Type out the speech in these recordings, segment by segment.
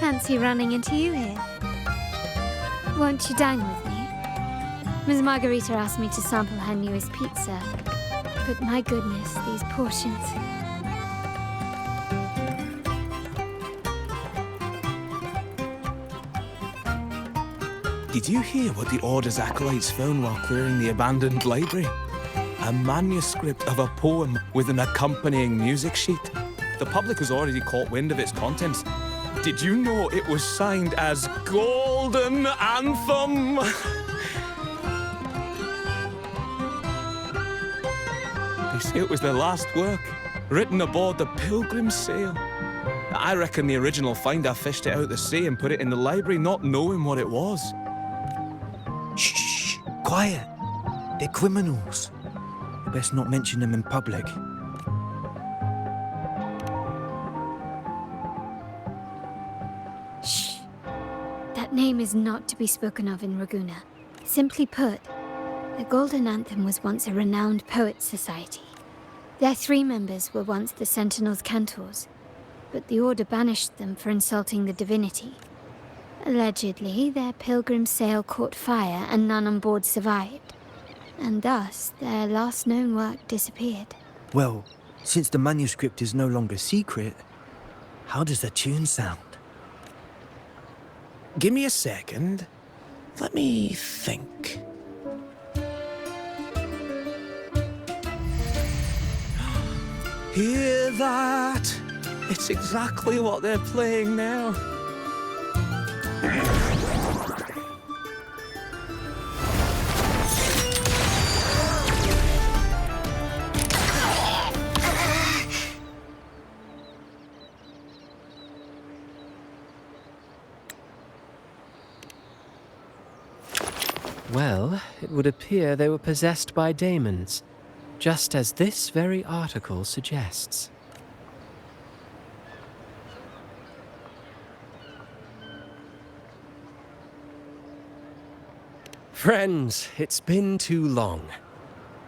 fancy running into you here. Won't you dine with me? Ms. Margarita asked me to sample her newest pizza, but my goodness, these portions. Did you hear what the Order's acolytes found while clearing the abandoned library? A manuscript of a poem with an accompanying music sheet. The public has already caught wind of its contents. Did you know it was signed as Golden Anthem? They say it was their last work, written aboard the Pilgrim's Sail. I reckon the original finder fished it out the sea and put it in the library, not knowing what it was. Shh! Quiet! They're criminals. Best not mention them in public. Shh. That name is not to be spoken of in Raguna. Simply put, the Golden Anthem was once a renowned poets' society. Their 3 members were once the Sentinel's cantors, but the Order banished them for insulting the divinity. Allegedly, their pilgrim sail caught fire and none on board survived, and thus their last known work disappeared. Well, since the manuscript is no longer secret, how does the tune sound? Give me a second. Let me think. Hear that? It's exactly what they're playing now. Well, it would appear they were possessed by daemons, just as this very article suggests. Friends, it's been too long.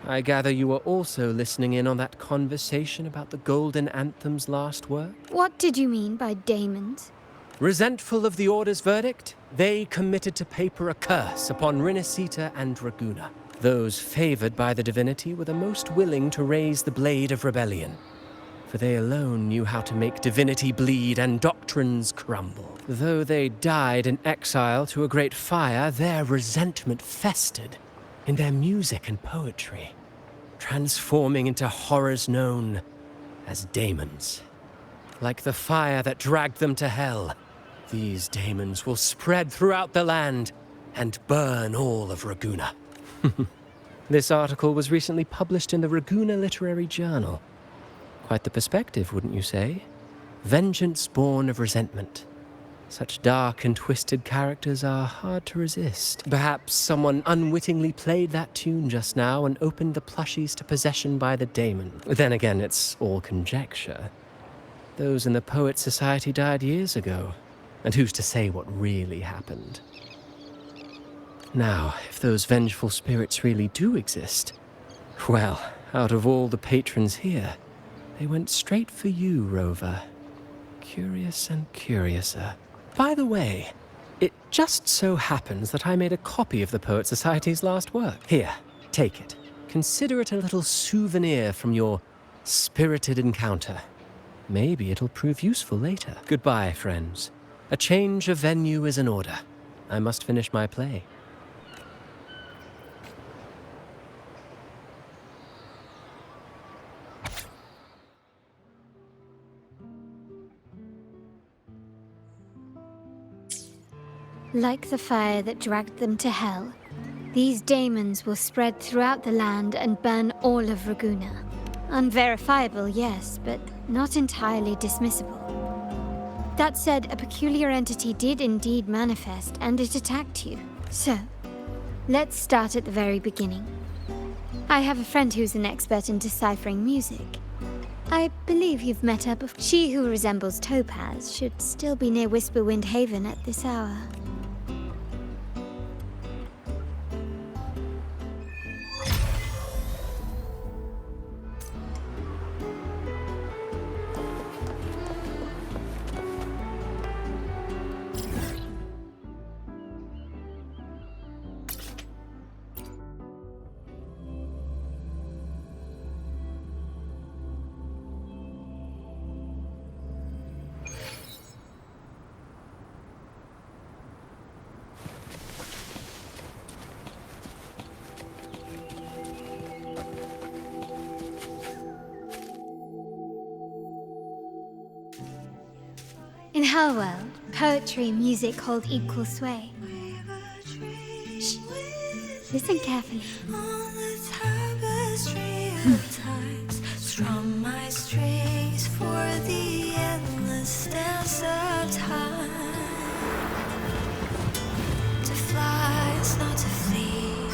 I gather you were also listening in on that conversation about the Golden Anthem's last work? What did you mean by daemons? Resentful of the Order's verdict, they committed to paper a curse upon Rinascita and Raguna. Those favored by the divinity were the most willing to raise the blade of rebellion, for they alone knew how to make divinity bleed and doctrines crumble. Though they died in exile to a great fire, their resentment festered in their music and poetry, transforming into horrors known as daemons. Like the fire that dragged them to hell, these daemons will spread throughout the land and burn all of Raguna. This article was recently published in the Raguna Literary Journal. Quite the perspective, wouldn't you say? Vengeance born of resentment. Such dark and twisted characters are hard to resist. Perhaps someone unwittingly played that tune just now and opened the plushies to possession by the daemon. Then again, it's all conjecture. Those in the Poet Society died years ago, and who's to say what really happened? Now, if those vengeful spirits really do exist, well, out of all the patrons here, they went straight for you, Rover. Curious and curiouser. By the way, it just so happens that I made a copy of the Poet Society's last work. Here, take it. Consider it a little souvenir from your spirited encounter. Maybe it'll prove useful later. Goodbye, friends. A change of venue is in order. I must finish my play. Like the fire that dragged them to hell, these daemons will spread throughout the land and burn all of Raguna. Unverifiable, yes, but not entirely dismissible. That said, a peculiar entity did indeed manifest, and it attacked you. So, let's start at the very beginning. I have a friend who's an expert in deciphering music. I believe you've met her before. She who resembles Topaz should still be near Whisperwind Haven at this hour. In her world, poetry and music hold equal sway. Shh. Listen carefully. On the tapestry of times, strum my strings for the endless dance of time. To fly is not to flee,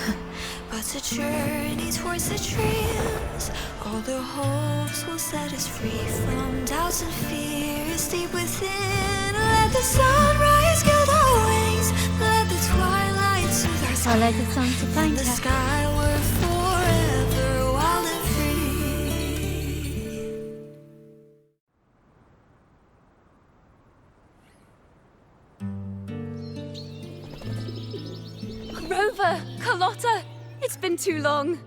but to journey towards the dreams. All the hopes will set us free from doubts and fears deep within. Let the sunrise gild our wings, let the twilight soothe our Follow skin. the song to In find the her. sky we're forever wild and free. Rover! Carlotta! It's been too long.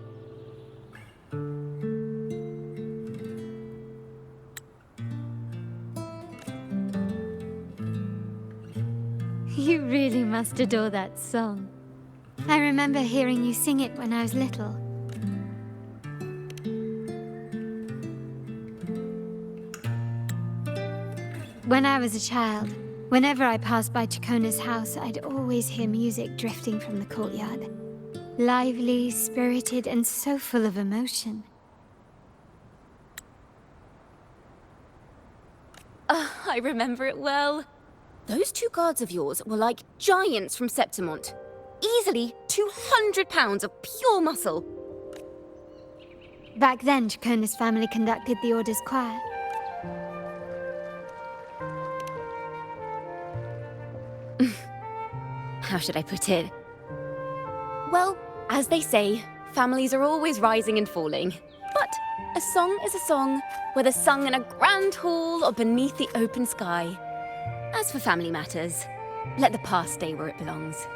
You really must adore that song. I remember hearing you sing it when I was little. When I was a child, whenever I passed by Ciaccona's house, I'd always hear music drifting from the courtyard. Lively, spirited, and so full of emotion. I remember it well. Those two guards of yours were like giants from Septimont. Easily 200 pounds of pure muscle. Back then, Ciaccona's family conducted the Order's choir. How should I put it? Well, as they say, families are always rising and falling. But a song is a song, whether sung in a grand hall or beneath the open sky. As for family matters, let the past stay where it belongs.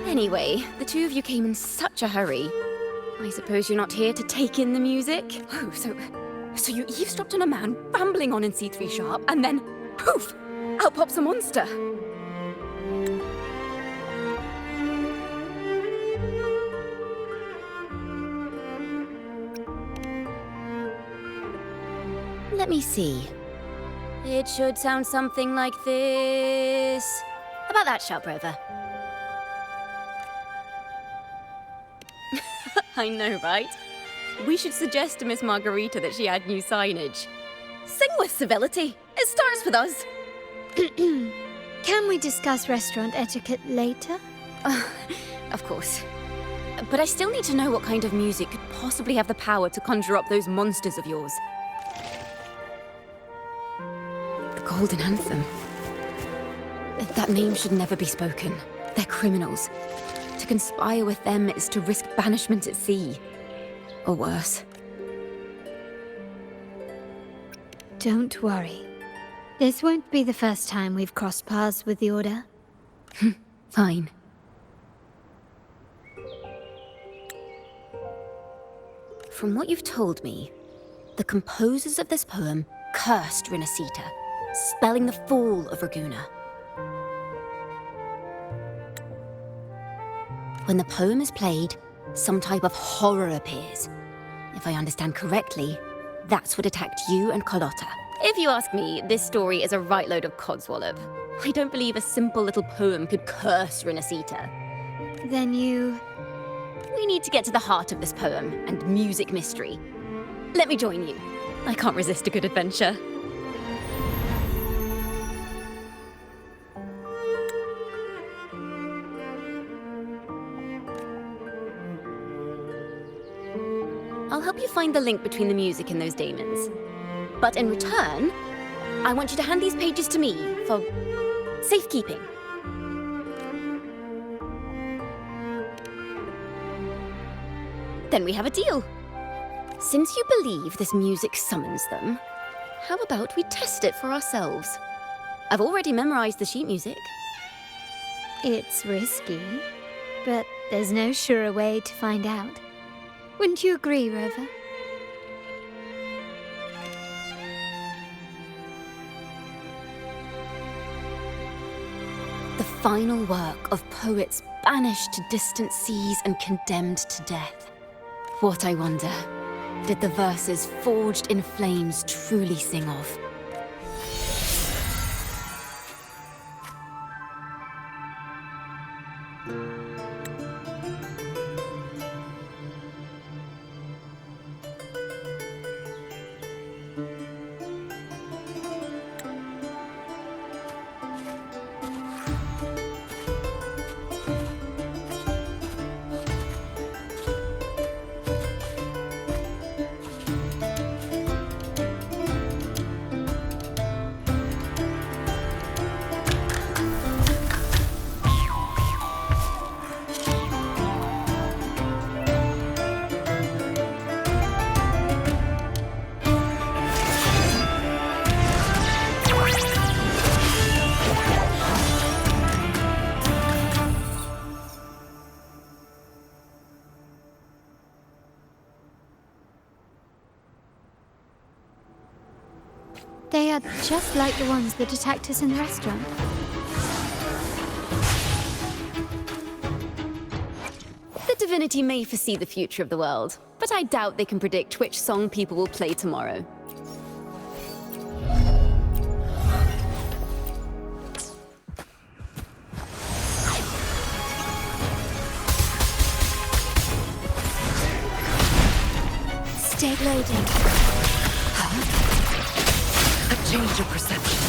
Anyway, the two of you came in such a hurry. I suppose you're not here to take in the music? Oh, so you eavesdropped on a man rambling on in C3 sharp, and then, poof, out pops a monster. Let me see. It should sound something like this. About that, Sharp Rover. I know, right? We should suggest to Miss Margarita that she add new signage. Sing with civility. It starts with us. Can we discuss restaurant etiquette later? Of course. But I still need to know what kind of music could possibly have the power to conjure up those monsters of yours. The Golden Anthem. That name should never be spoken. They're criminals. To conspire with them is to risk banishment at sea. Or worse. Don't worry. This won't be the first time we've crossed paths with the Order. Fine. From what you've told me, the composers of this poem cursed Rinascita, spelling the fall of Raguna. When the poem is played, some type of horror appears. If I understand correctly, that's what attacked you and Carlotta. If you ask me, this story is a right load of codswallop. I don't believe a simple little poem could curse Rinascita. Then you... We need to get to the heart of this poem and music mystery. Let me join you. I can't resist a good adventure. I'll help you find the link between the music and those daemons. But in return, I want you to hand these pages to me for safekeeping. Then we have a deal. Since you believe this music summons them, how about we test it for ourselves? I've already memorized the sheet music. It's risky, but there's no surer way to find out. Wouldn't you agree, Rover? The final work of poets banished to distant seas and condemned to death. What, I wonder, did the verses forged in flames truly sing of? They are just like the ones that attacked us in the restaurant. The divinity may foresee the future of the world, but I doubt they can predict which song people will play tomorrow. Stay loading. A change of perception.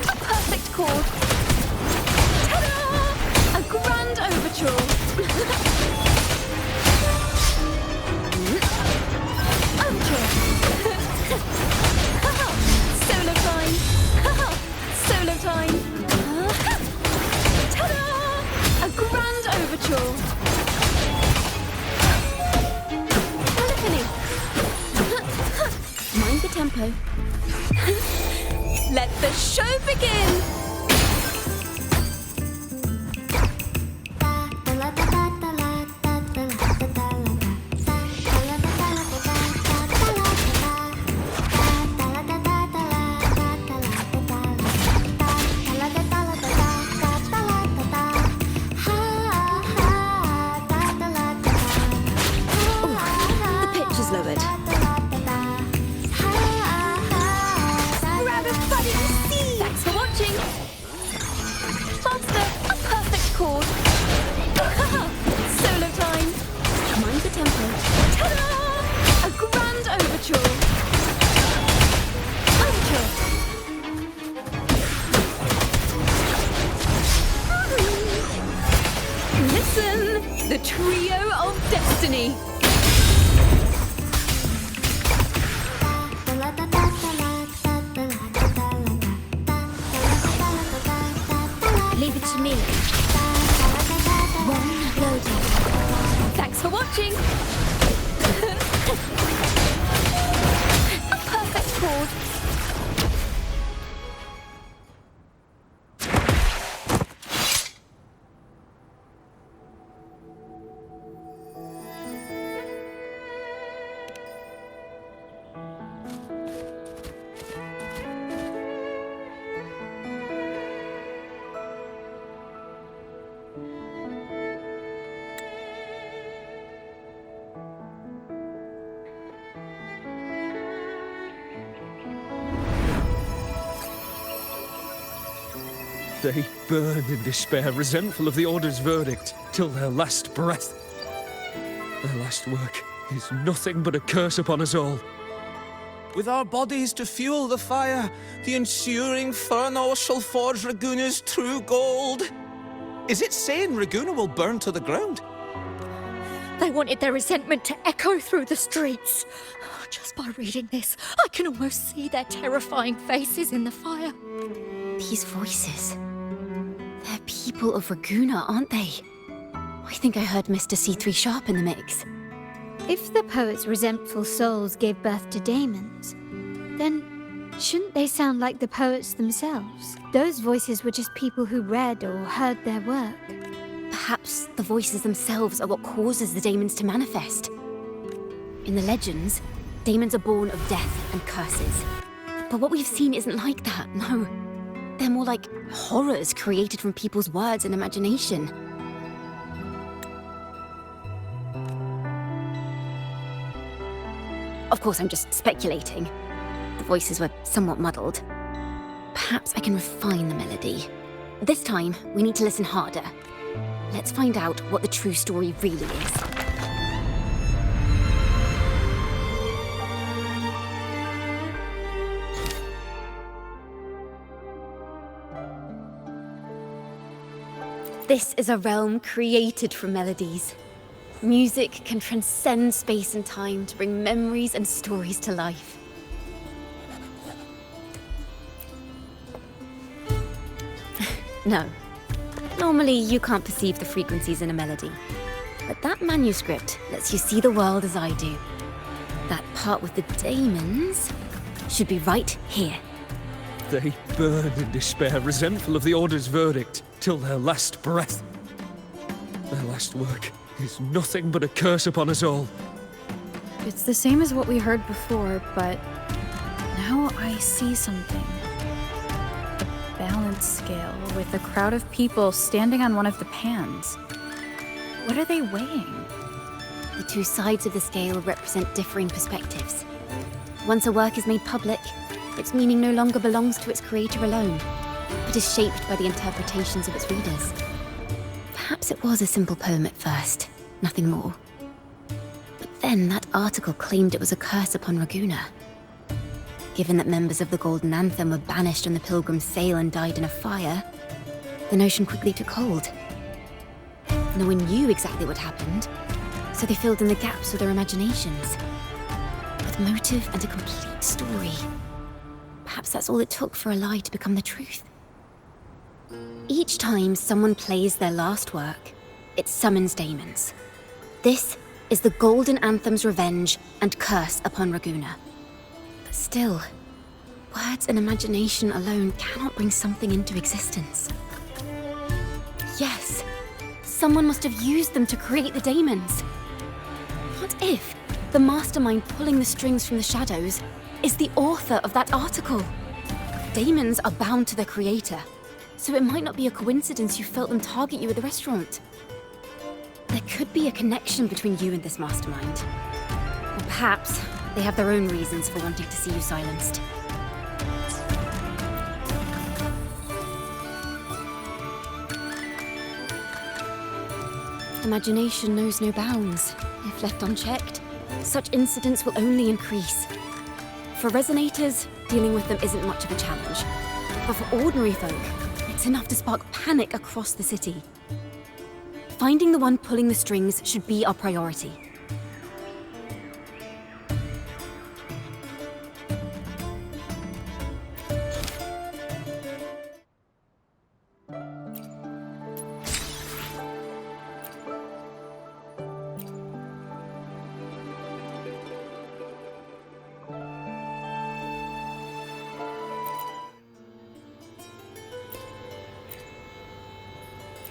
A perfect chord! Ta-da! A grand overture! Overture! Solo time! Solo time! Ta-da! A grand overture! Mind the tempo. Let the show begin! The pitch is lowered. Thanks for watching! Faster! A perfect chord! Solo time! Mind the tempo. Ta-da! A grand overture! Overture! Listen! The trio of destiny! Leave it to me. One loading. Thanks for watching! A perfect chord! They burn in despair, resentful of the Order's verdict, till their last breath. Their last work is nothing but a curse upon us all. With our bodies to fuel the fire, the ensuing furnace shall forge Raguna's true gold. Is it saying Raguna will burn to the ground? They wanted their resentment to echo through the streets. Just by reading this, I can almost see their terrifying faces in the fire. These voices. They're people of Raguna, aren't they? I think I heard Mr. C3 Sharp in the mix. If the poet's resentful souls gave birth to daemons, then shouldn't they sound like the poets themselves? Those voices were just people who read or heard their work. Perhaps the voices themselves are what causes the daemons to manifest. In the legends, daemons are born of death and curses. But what we've seen isn't like that, no. They're more like horrors created from people's words and imagination. Of course, I'm just speculating. The voices were somewhat muddled. Perhaps I can refine the melody. This time, we need to listen harder. Let's find out what the true story really is. This is a realm created from melodies. Music can transcend space and time to bring memories and stories to life. No. Normally, you can't perceive the frequencies in a melody. But that manuscript lets you see the world as I do. That part with the daemons should be right here. They burn in despair, resentful of the Order's verdict, till their last breath. Their last work is nothing but a curse upon us all. It's the same as what we heard before, but now I see something. A balance scale with a crowd of people standing on one of the pans. What are they weighing? The two sides of the scale represent differing perspectives. Once a work is made public, its meaning no longer belongs to its creator alone, but is shaped by the interpretations of its readers. Perhaps it was a simple poem at first, nothing more. But then that article claimed it was a curse upon Raguena. Given that members of the Golden Anthem were banished on the Pilgrim's Sail and died in a fire, the notion quickly took hold. No one knew exactly what happened, so they filled in the gaps with their imaginations. With motive and a complete story. Perhaps that's all it took for a lie to become the truth. Each time someone plays their last work, it summons daemons. This is the Golden Anthem's revenge and curse upon Raguena. But still, words and imagination alone cannot bring something into existence. Yes, someone must have used them to create the daemons. What if the mastermind pulling the strings from the shadows is the author of that article? Daemons are bound to their creator, so it might not be a coincidence you felt them target you at the restaurant. There could be a connection between you and this mastermind. Or perhaps they have their own reasons for wanting to see you silenced. Imagination knows no bounds. If left unchecked, such incidents will only increase. For resonators, dealing with them isn't much of a challenge. But for ordinary folk, it's enough to spark panic across the city. Finding the one pulling the strings should be our priority.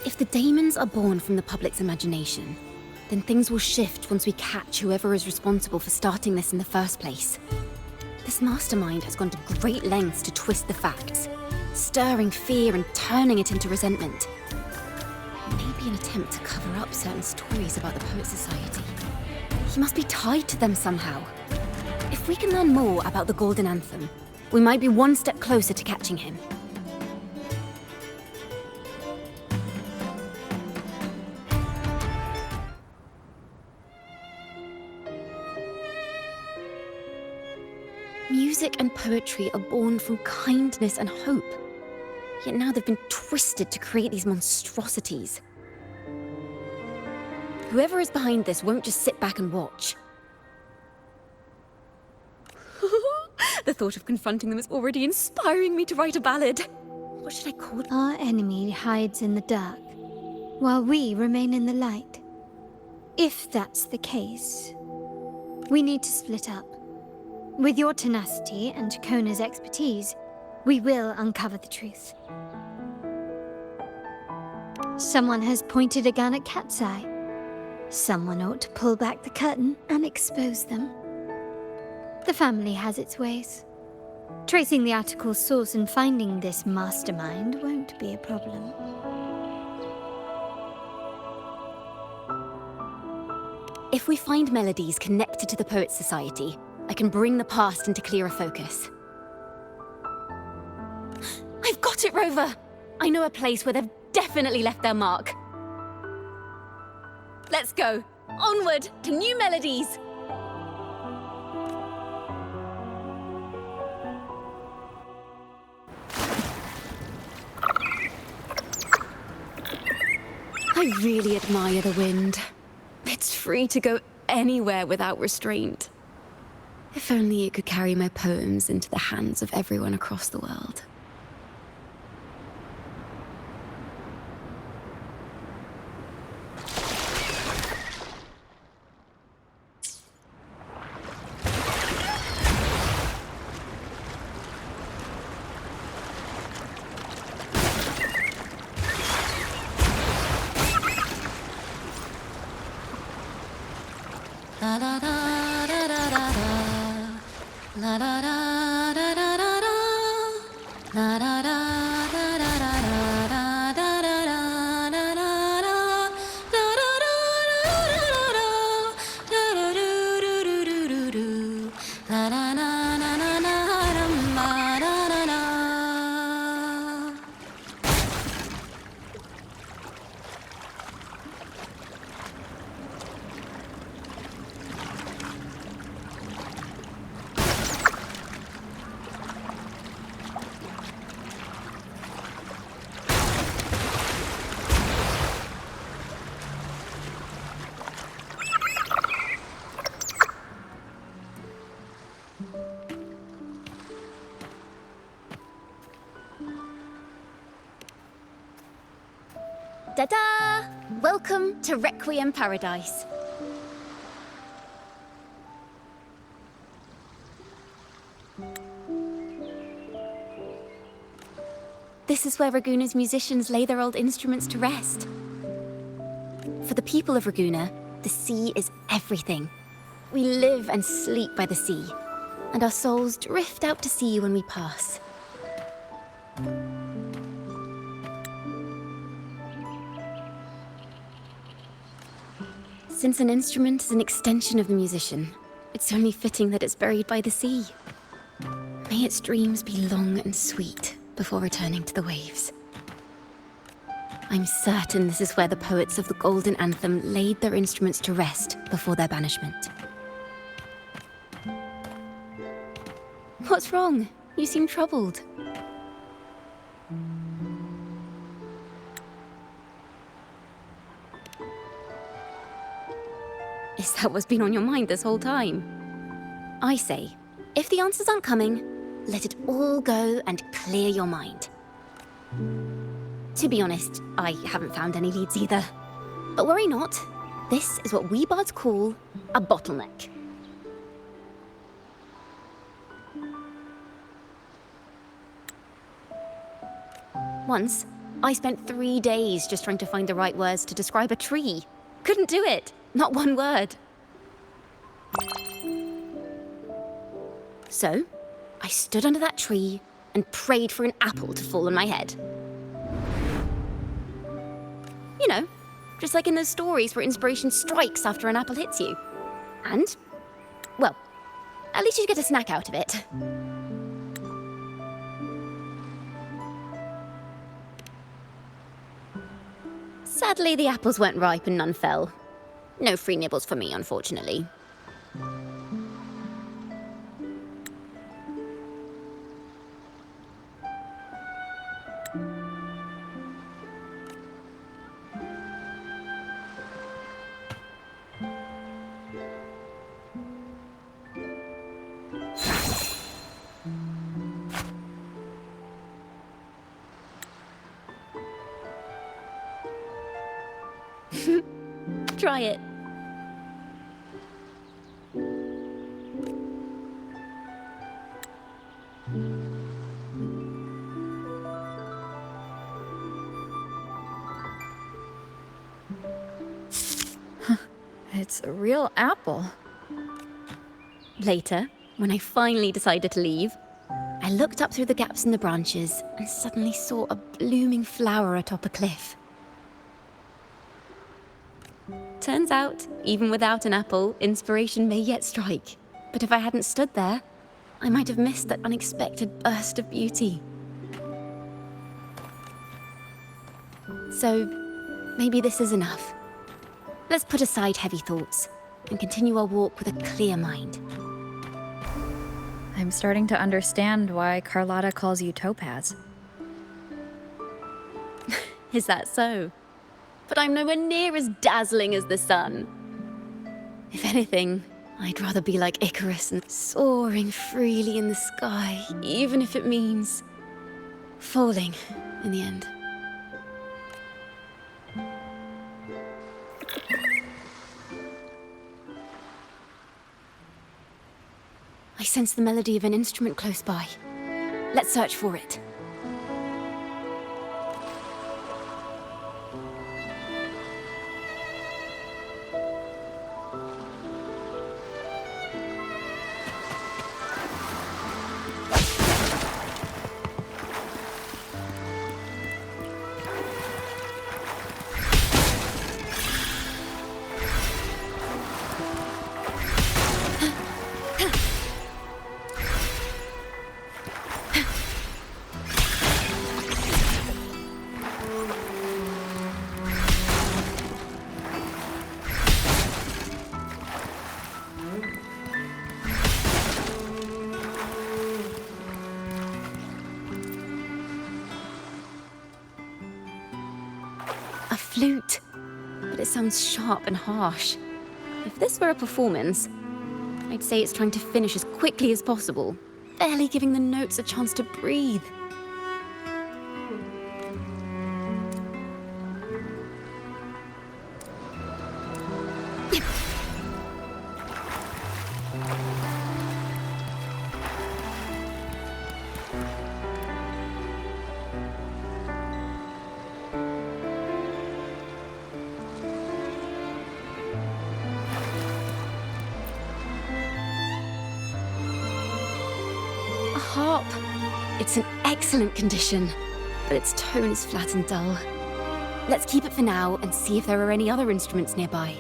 If the daemons are born from the public's imagination, then things will shift once we catch whoever is responsible for starting this in the first place. This mastermind has gone to great lengths to twist the facts, stirring fear and turning it into resentment. Maybe an attempt to cover up certain stories about the Poet Society. He must be tied to them somehow. If we can learn more about the Golden Anthem, we might be one step closer to catching him. Music and poetry are born from kindness and hope. Yet now they've been twisted to create these monstrosities. Whoever is behind this won't just sit back and watch. The thought of confronting them is already inspiring me to write a ballad. What should I call it? Our enemy hides in the dark, while we remain in the light. If that's the case, we need to split up. With your tenacity and Ciaccona's expertise, we will uncover the truth. Someone has pointed a gun at Cat's Eye. Someone ought to pull back the curtain and expose them. The family has its ways. Tracing the article's source and finding this mastermind won't be a problem. If we find melodies connected to the Poet Society, I can bring the past into clearer focus. I've got it, Rover! I know a place where they've definitely left their mark. Let's go. Onward to new melodies. I really admire the wind. It's free to go anywhere without restraint. If only it could carry my poems into the hands of everyone across the world. La da da da da da da. La da da da da da da. La da da da da da da da da da da da da da. Da da da da da da da da. Da da do do do do do do. La da na na na na dum ba da da da. Ta-da! Welcome to Requiem Paradise. This is where Raguna's musicians lay their old instruments to rest. For the people of Raguna, the sea is everything. We live and sleep by the sea, and our souls drift out to sea when we pass. Since an instrument is an extension of the musician, it's only fitting that it's buried by the sea. May its dreams be long and sweet before returning to the waves. I'm certain this is where the poets of the Golden Anthem laid their instruments to rest before their banishment. What's wrong? You seem troubled. Is that what's been on your mind this whole time? I say, if the answers aren't coming, let it all go and clear your mind. To be honest, I haven't found any leads either. But worry not, this is what we bards call a bottleneck. Once, I spent 3 days just trying to find the right words to describe a tree. Couldn't do it, not one word. So, I stood under that tree and prayed for an apple to fall on my head. You know, just like in those stories where inspiration strikes after an apple hits you. And, well, at least you get a snack out of it. Sadly, the apples weren't ripe and none fell. No free nibbles for me, unfortunately. Try it. It's a real apple. Later, when I finally decided to leave, I looked up through the gaps in the branches and suddenly saw a blooming flower atop a cliff. Turns out, even without an apple, inspiration may yet strike. But if I hadn't stood there, I might have missed that unexpected burst of beauty. So, maybe this is enough. Let's put aside heavy thoughts and continue our walk with a clear mind. I'm starting to understand why Carlotta calls you Topaz. Is that so? But I'm nowhere near as dazzling as the sun. If anything, I'd rather be like Icarus and soaring freely in the sky, even if it means falling in the end. I sense the melody of an instrument close by. Let's search for it. A flute, but it sounds sharp and harsh. If this were a performance, I'd say it's trying to finish as quickly as possible, barely giving the notes a chance to breathe. Harp. It's in excellent condition, but its tone is flat and dull. Let's keep it for now and see if there are any other instruments nearby.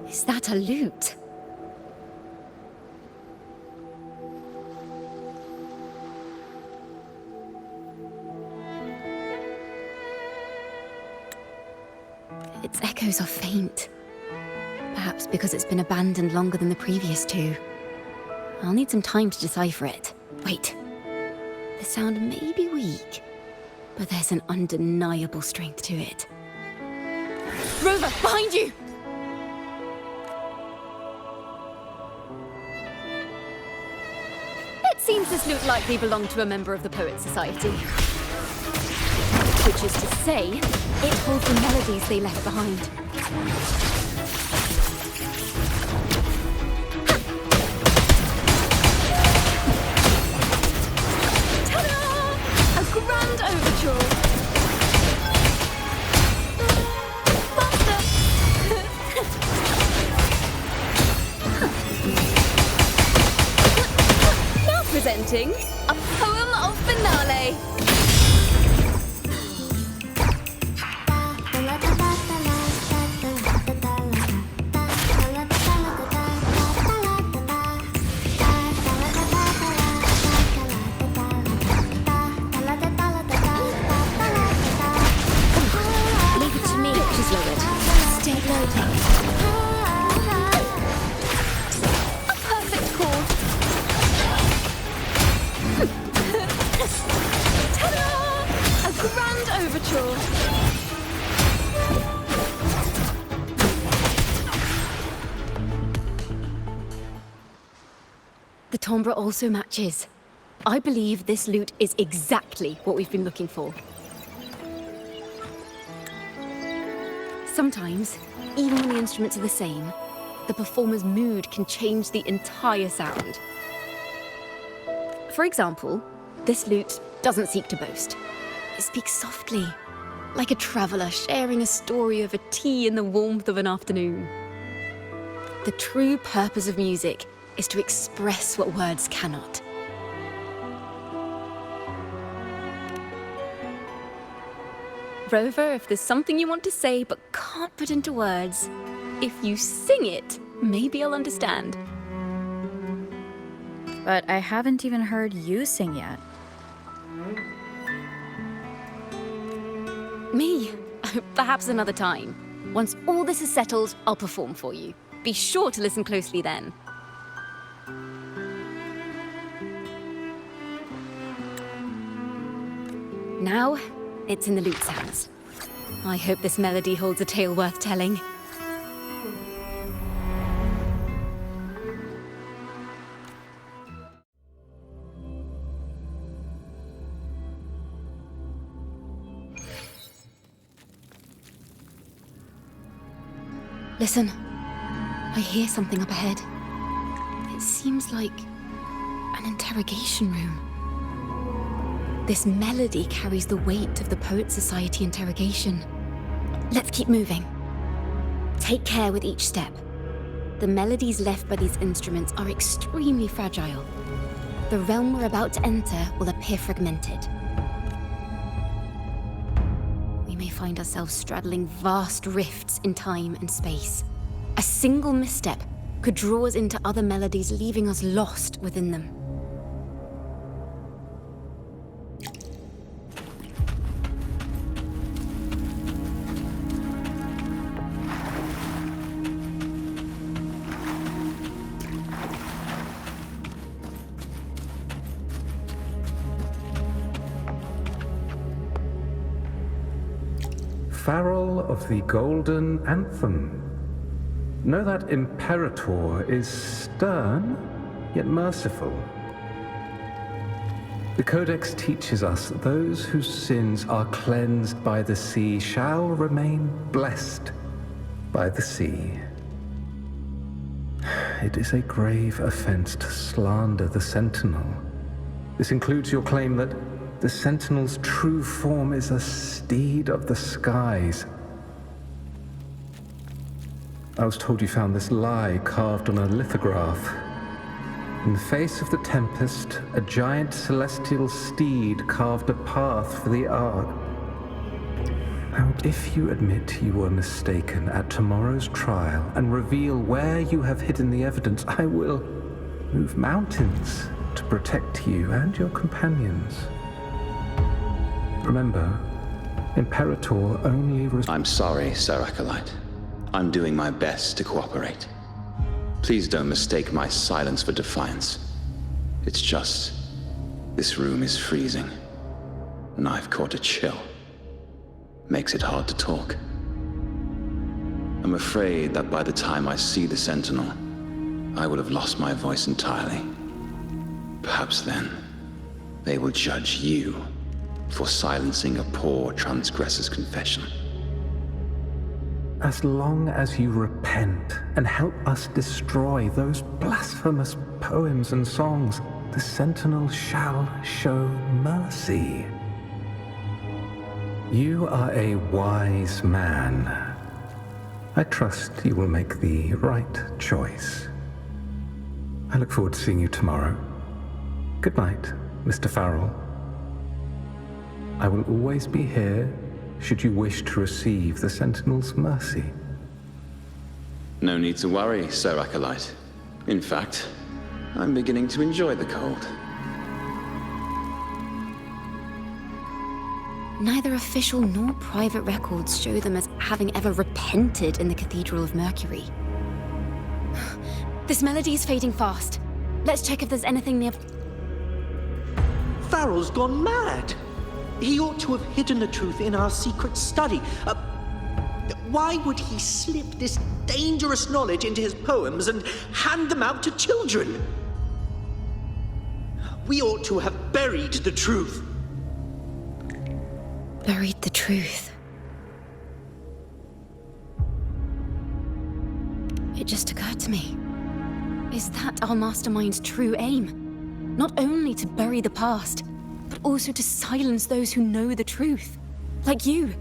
Is that a lute? Its echoes are faint. Perhaps because it's been abandoned longer than the previous two. I'll need some time to decipher it. Wait. The sound may be weak, but there's an undeniable strength to it. Rover, behind you! Seems this lute likely belonged to a member of the Poets Society. Which is to say, it holds the melodies they left behind. Ta-da! A grand overture! Presenting a poem of finale. Leave it to me. She's lowered. Stay loading. A perfect chord. Ta-da! A grand overture. The timbre also matches. I believe this lute is exactly what we've been looking for. Sometimes, even when the instruments are the same, the performer's mood can change the entire sound. For example, this lute doesn't seek to boast. It speaks softly, like a traveller sharing a story over tea in the warmth of an afternoon. The true purpose of music is to express what words cannot. Rover, if there's something you want to say but can't put into words, if you sing it, maybe I'll understand. But I haven't even heard you sing yet. Me? Perhaps another time. Once all this is settled, I'll perform for you. Be sure to listen closely then. Now, it's in the lute's hands. I hope this melody holds a tale worth telling. Listen, I hear something up ahead. It seems like an interrogation room. This melody carries the weight of the Poet Society interrogation. Let's keep moving. Take care with each step. The melodies left by these instruments are extremely fragile. The realm we're about to enter will appear fragmented. We may find ourselves straddling vast rifts in time and space. A single misstep could draw us into other melodies, leaving us lost within them. Farrell of the Golden Anthem. Know that Imperator is stern, yet merciful. The Codex teaches us that those whose sins are cleansed by the sea shall remain blessed by the sea. It is a grave offense to slander the Sentinel. This includes your claim that the Sentinel's true form is a steed of the skies. I was told you found this lie carved on a lithograph. In the face of the tempest, a giant celestial steed carved a path for the Ark. Now, if you admit you were mistaken at tomorrow's trial and reveal where you have hidden the evidence, I will move mountains to protect you and your companions. Remember, Imperator only... I'm sorry, Sir Acolyte. I'm doing my best to cooperate. Please don't mistake my silence for defiance. It's just, this room is freezing, and I've caught a chill. Makes it hard to talk. I'm afraid that by the time I see the Sentinel, I will have lost my voice entirely. Perhaps then, they will judge you for silencing a poor transgressor's confession. As long as you repent and help us destroy those blasphemous poems and songs, the Sentinel shall show mercy. You are a wise man. I trust you will make the right choice. I look forward to seeing you tomorrow. Good night, Mr. Farrell. I will always be here should you wish to receive the Sentinel's mercy. No need to worry, Sir Acolyte. In fact, I'm beginning to enjoy the cold. Neither official nor private records show them as having ever repented in the Cathedral of Mercury. This melody is fading fast. Let's check if there's anything near... Farrell's gone mad! He ought to have hidden the truth in our secret study. Why would he slip this dangerous knowledge into his poems and hand them out to children? We ought to have buried the truth. Buried the truth. It just occurred to me. Is that our mastermind's true aim? Not only to bury the past, but also to silence those who know the truth. Like you.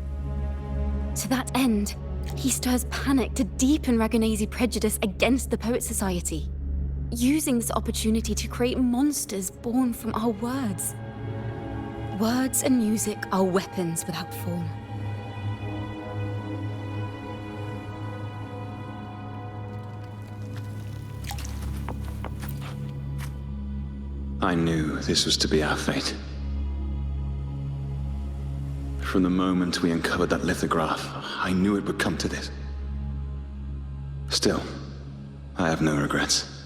To that end, he stirs panic to deepen Ragonese prejudice against the Poet Society, using this opportunity to create monsters born from our words. Words and music are weapons without form. I knew this was to be our fate. From the moment we uncovered that lithograph, I knew it would come to this. Still, I have no regrets.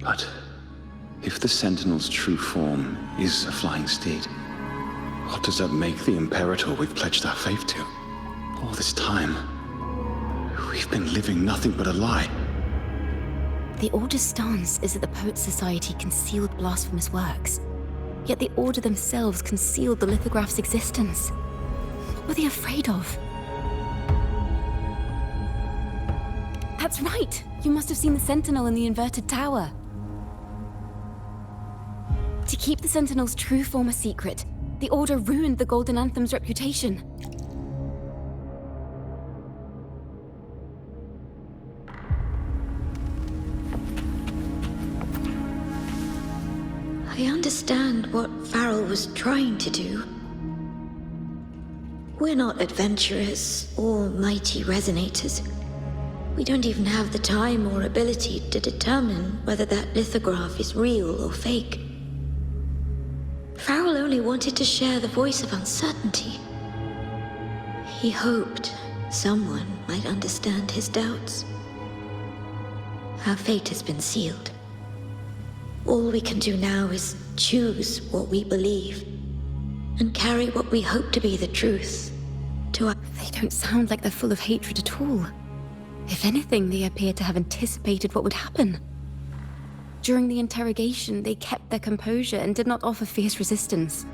But if the Sentinel's true form is a flying steed, what does that make the Imperator we've pledged our faith to? All this time, we've been living nothing but a lie. The Order's stance is that the Poet Society concealed blasphemous works, yet the Order themselves concealed the lithograph's existence. What were they afraid of? That's right! You must have seen the Sentinel in the inverted tower. To keep the Sentinel's true form a secret, the Order ruined the Golden Anthem's reputation. I understand what Farrell was trying to do. We're not adventurers or mighty resonators. We don't even have the time or ability to determine whether that lithograph is real or fake. Farrell only wanted to share the voice of uncertainty. He hoped someone might understand his doubts. Our fate has been sealed. All we can do now is choose what we believe and carry what we hope to be the truth to our... They don't sound like they're full of hatred at all. If anything, they appear to have anticipated what would happen. During the interrogation, they kept their composure and did not offer fierce resistance.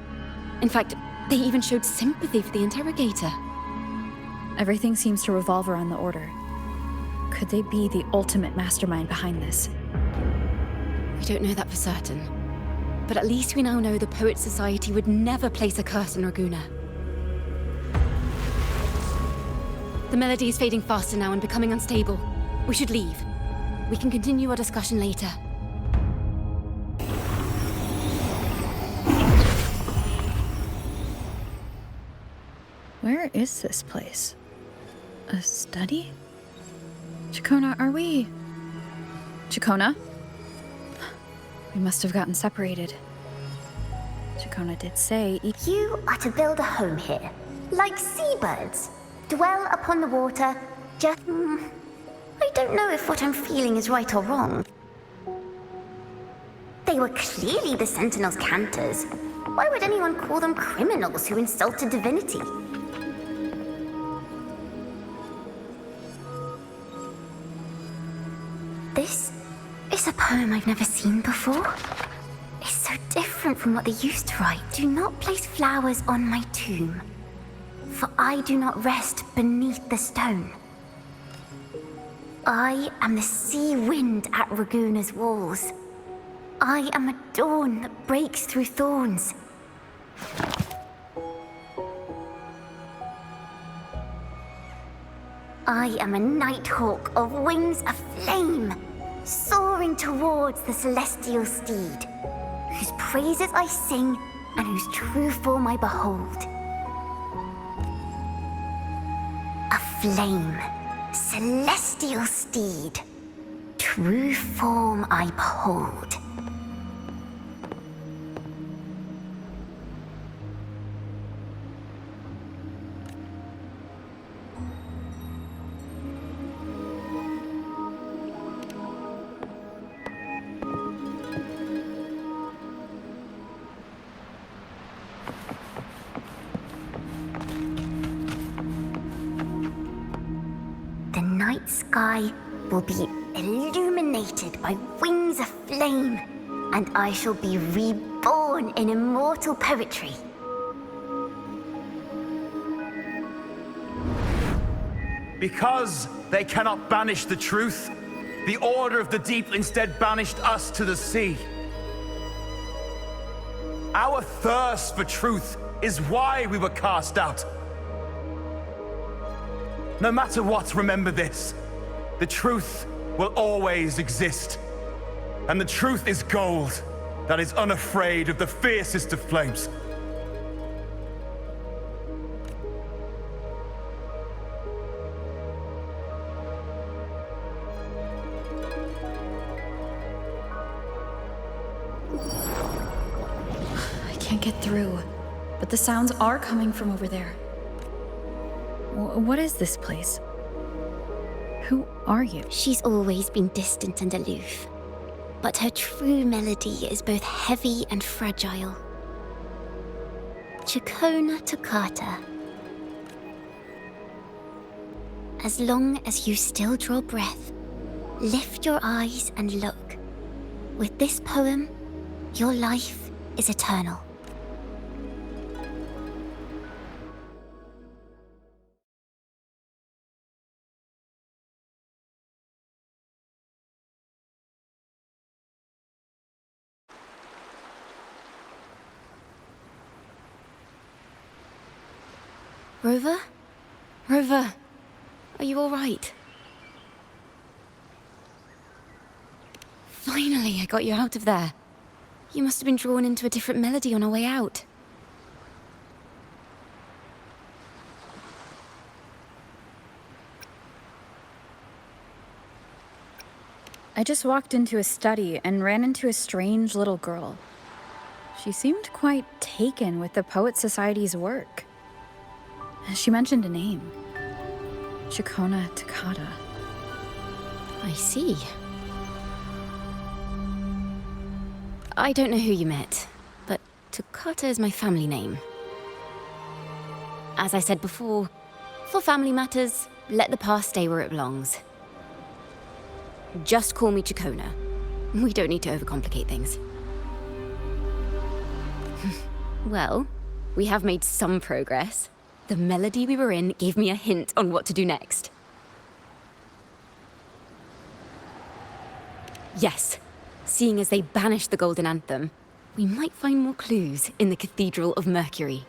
In fact, they even showed sympathy for the interrogator. Everything seems to revolve around the Order. Could they be the ultimate mastermind behind this? We don't know that for certain. But at least we now know the Poet Society would never place a curse on Raguna. The melody is fading faster now and becoming unstable. We should leave. We can continue our discussion later. Where is this place? A study? Ciaccona, are we... Ciaccona? We must have gotten separated. Ciaccona did say... You are to build a home here, like seabirds. Dwell upon the water, just... I don't know if what I'm feeling is right or wrong. They were clearly the Sentinel's cantors. Why would anyone call them criminals who insulted divinity? This is a poem I've never seen before. It's so different from what they used to write. Do not place flowers on my tomb, for I do not rest beneath the stone. I am the sea wind at Raguna's walls. I am a dawn that breaks through thorns. I am a nighthawk of wings of flame, soaring towards the celestial steed, whose praises I sing and whose true form I behold. A flame, celestial steed, true form I behold. Night sky will be illuminated by wings of flame, and I shall be reborn in immortal poetry. Because They cannot banish the truth. The Order of the Deep instead banished us to the sea. Our thirst for truth is why we were cast out. No matter what, remember this. The truth will always exist. And the truth is gold that is unafraid of the fiercest of flames. I can't get through, but the sounds are coming from over there. What is this place? Who are you? She's always been distant and aloof, but her true melody is both heavy and fragile. Ciaccona toccata. As long as you still draw breath, lift your eyes and look. With this poem, your life is eternal. Rover? Rover, are you all right? Finally, I got you out of there. You must have been drawn into a different melody on our way out. I just walked into a study and ran into a strange little girl. She seemed quite taken with the Poet Society's work. She mentioned a name. Ciaccona toccata. I see. I don't know who you met, but Toccata is my family name. As I said before, for family matters, let the past stay where it belongs. Just call me Ciaccona. We don't need to overcomplicate things. Well, we have made some progress. The melody we were in gave me a hint on what to do next. Yes, seeing as they banished the Golden Anthem, we might find more clues in the Cathedral of Mercury.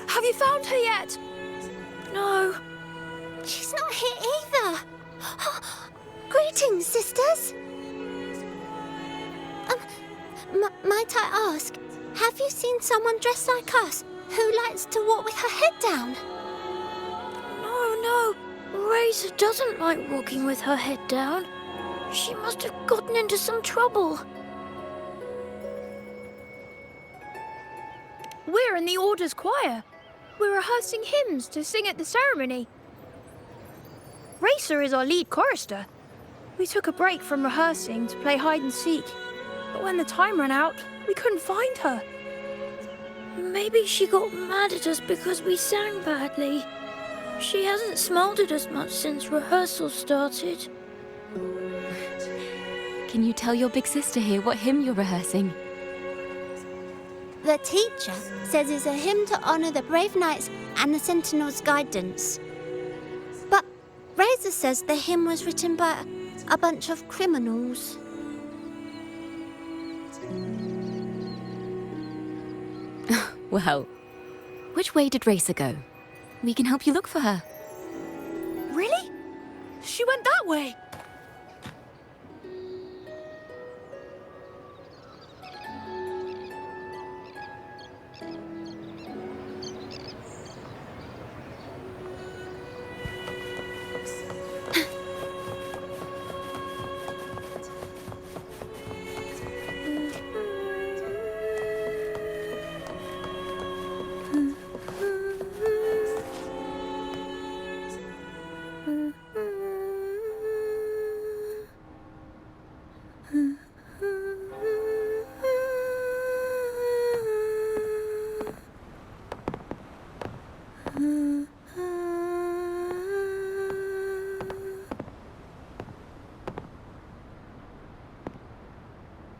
Have you found her yet? No. She's not here either. Greetings, sisters. Might I ask, have you seen someone dressed like us who likes to walk with her head down? No. Razor doesn't like walking with her head down. She must have gotten into some trouble. We're in the Order's choir. We're rehearsing hymns to sing at the ceremony. Racer is our lead chorister. We took a break from rehearsing to play hide and seek, but when the time ran out, we couldn't find her. Maybe she got mad at us because we sang badly. She hasn't smiled at us much since rehearsal started. Can you tell your big sister here what hymn you're rehearsing? The teacher says it's a hymn to honor the brave knights and the Sentinel's guidance. But Razor says the hymn was written by a bunch of criminals. Well, which way did Racer go? We can help you look for her. Really? She went that way.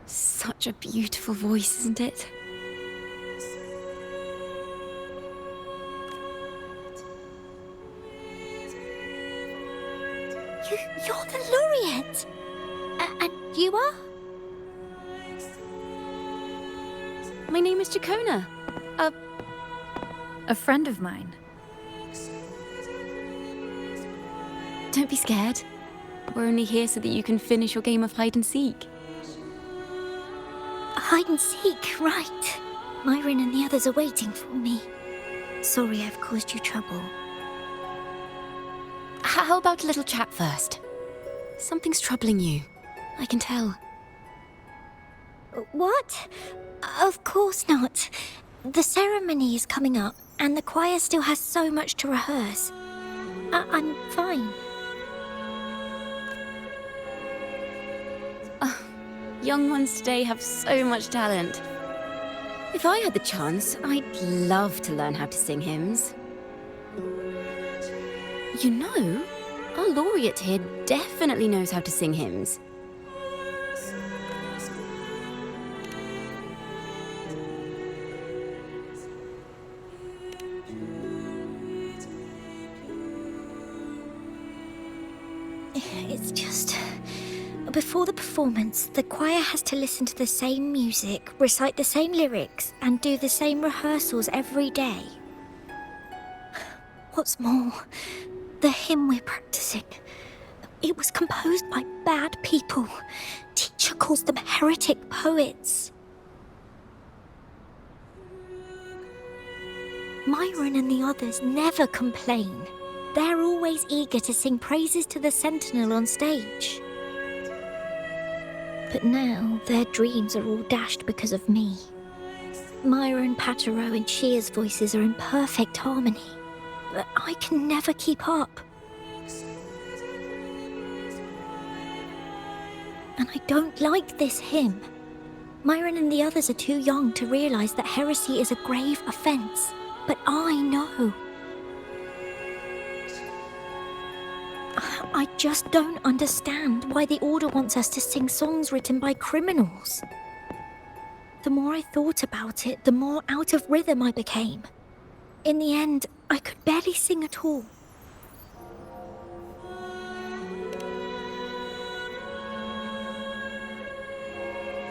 Such a beautiful voice, isn't it? You're the laureate! And you are? My name is Ciaccona. A friend of mine. Don't be scared. We're only here so that you can finish your game of hide and seek. Hide and seek, right. Myron and the others are waiting for me. Sorry I've caused you trouble. How about a little chat first? Something's troubling you. I can tell. What? Of course not. The ceremony is coming up, and the choir still has so much to rehearse. I'm fine. Young ones today have so much talent. If I had the chance, I'd love to learn how to sing hymns. You know, our laureate here definitely knows how to sing hymns. It's just... Before the performance, the choir has to listen to the same music, recite the same lyrics, and do the same rehearsals every day. What's more, the hymn we're practicing, it was composed by bad people. Teacher calls them heretic poets. Myron and the others never complain. They're always eager to sing praises to the Sentinel on stage. But now, their dreams are all dashed because of me. Myron, Patero, and Shear's voices are in perfect harmony, but I can never keep up. And I don't like this hymn. Myron and the others are too young to realize that heresy is a grave offense, but I know. I just don't understand why the Order wants us to sing songs written by criminals. The more I thought about it, the more out of rhythm I became. In the end, I could barely sing at all.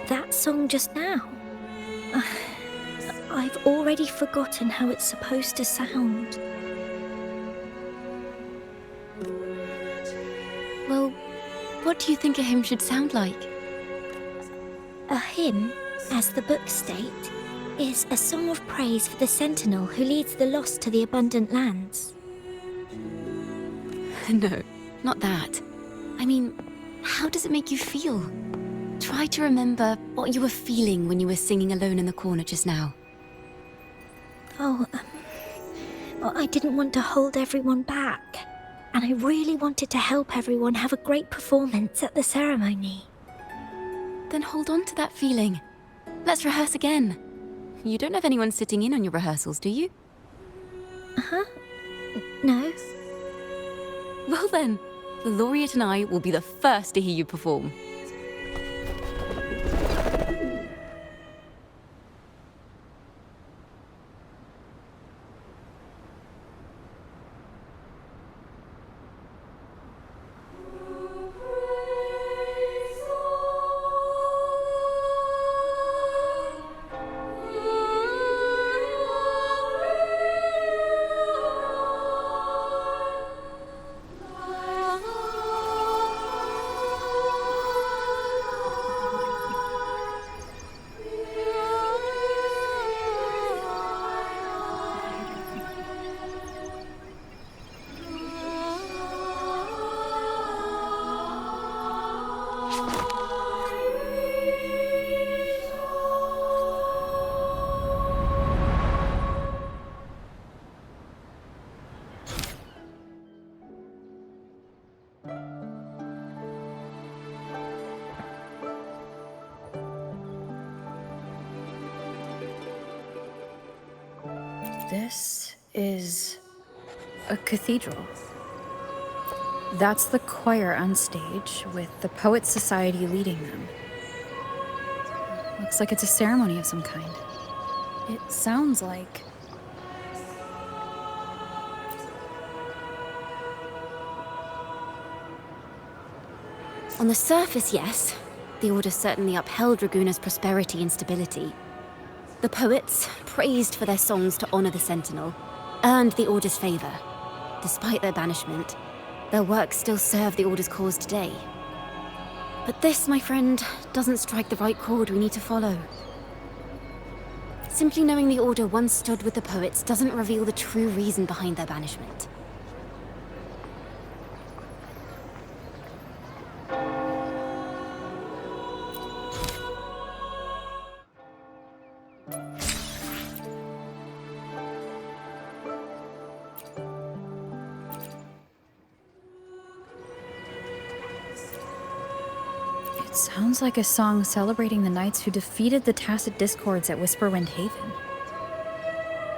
That song just now. I've already forgotten how it's supposed to sound. Well, what do you think a hymn should sound like? A hymn, as the books state, is a song of praise for the Sentinel who leads the lost to the abundant lands. No, not that. I mean, how does it make you feel? Try to remember what you were feeling when you were singing alone in the corner just now. Oh, I didn't want to hold everyone back. And I really wanted to help everyone have a great performance at the ceremony. Then hold on to that feeling. Let's rehearse again. You don't have anyone sitting in on your rehearsals, do you? Uh-huh. No. Well then, the laureate and I will be the first to hear you perform. This is a cathedral. That's the choir on stage, with the Poets Society leading them. Looks like it's a ceremony of some kind. It sounds like... On the surface, yes. The Order certainly upheld Raguna's prosperity and stability. The poets, praised for their songs to honor the Sentinel, earned the Order's favor. Despite their banishment, their work still serve the Order's cause today. But this, my friend, doesn't strike the right chord we need to follow. Simply knowing the Order once stood with the poets doesn't reveal the true reason behind their banishment. It sounds like a song celebrating the knights who defeated the Tacit Discords at Whisperwind Haven.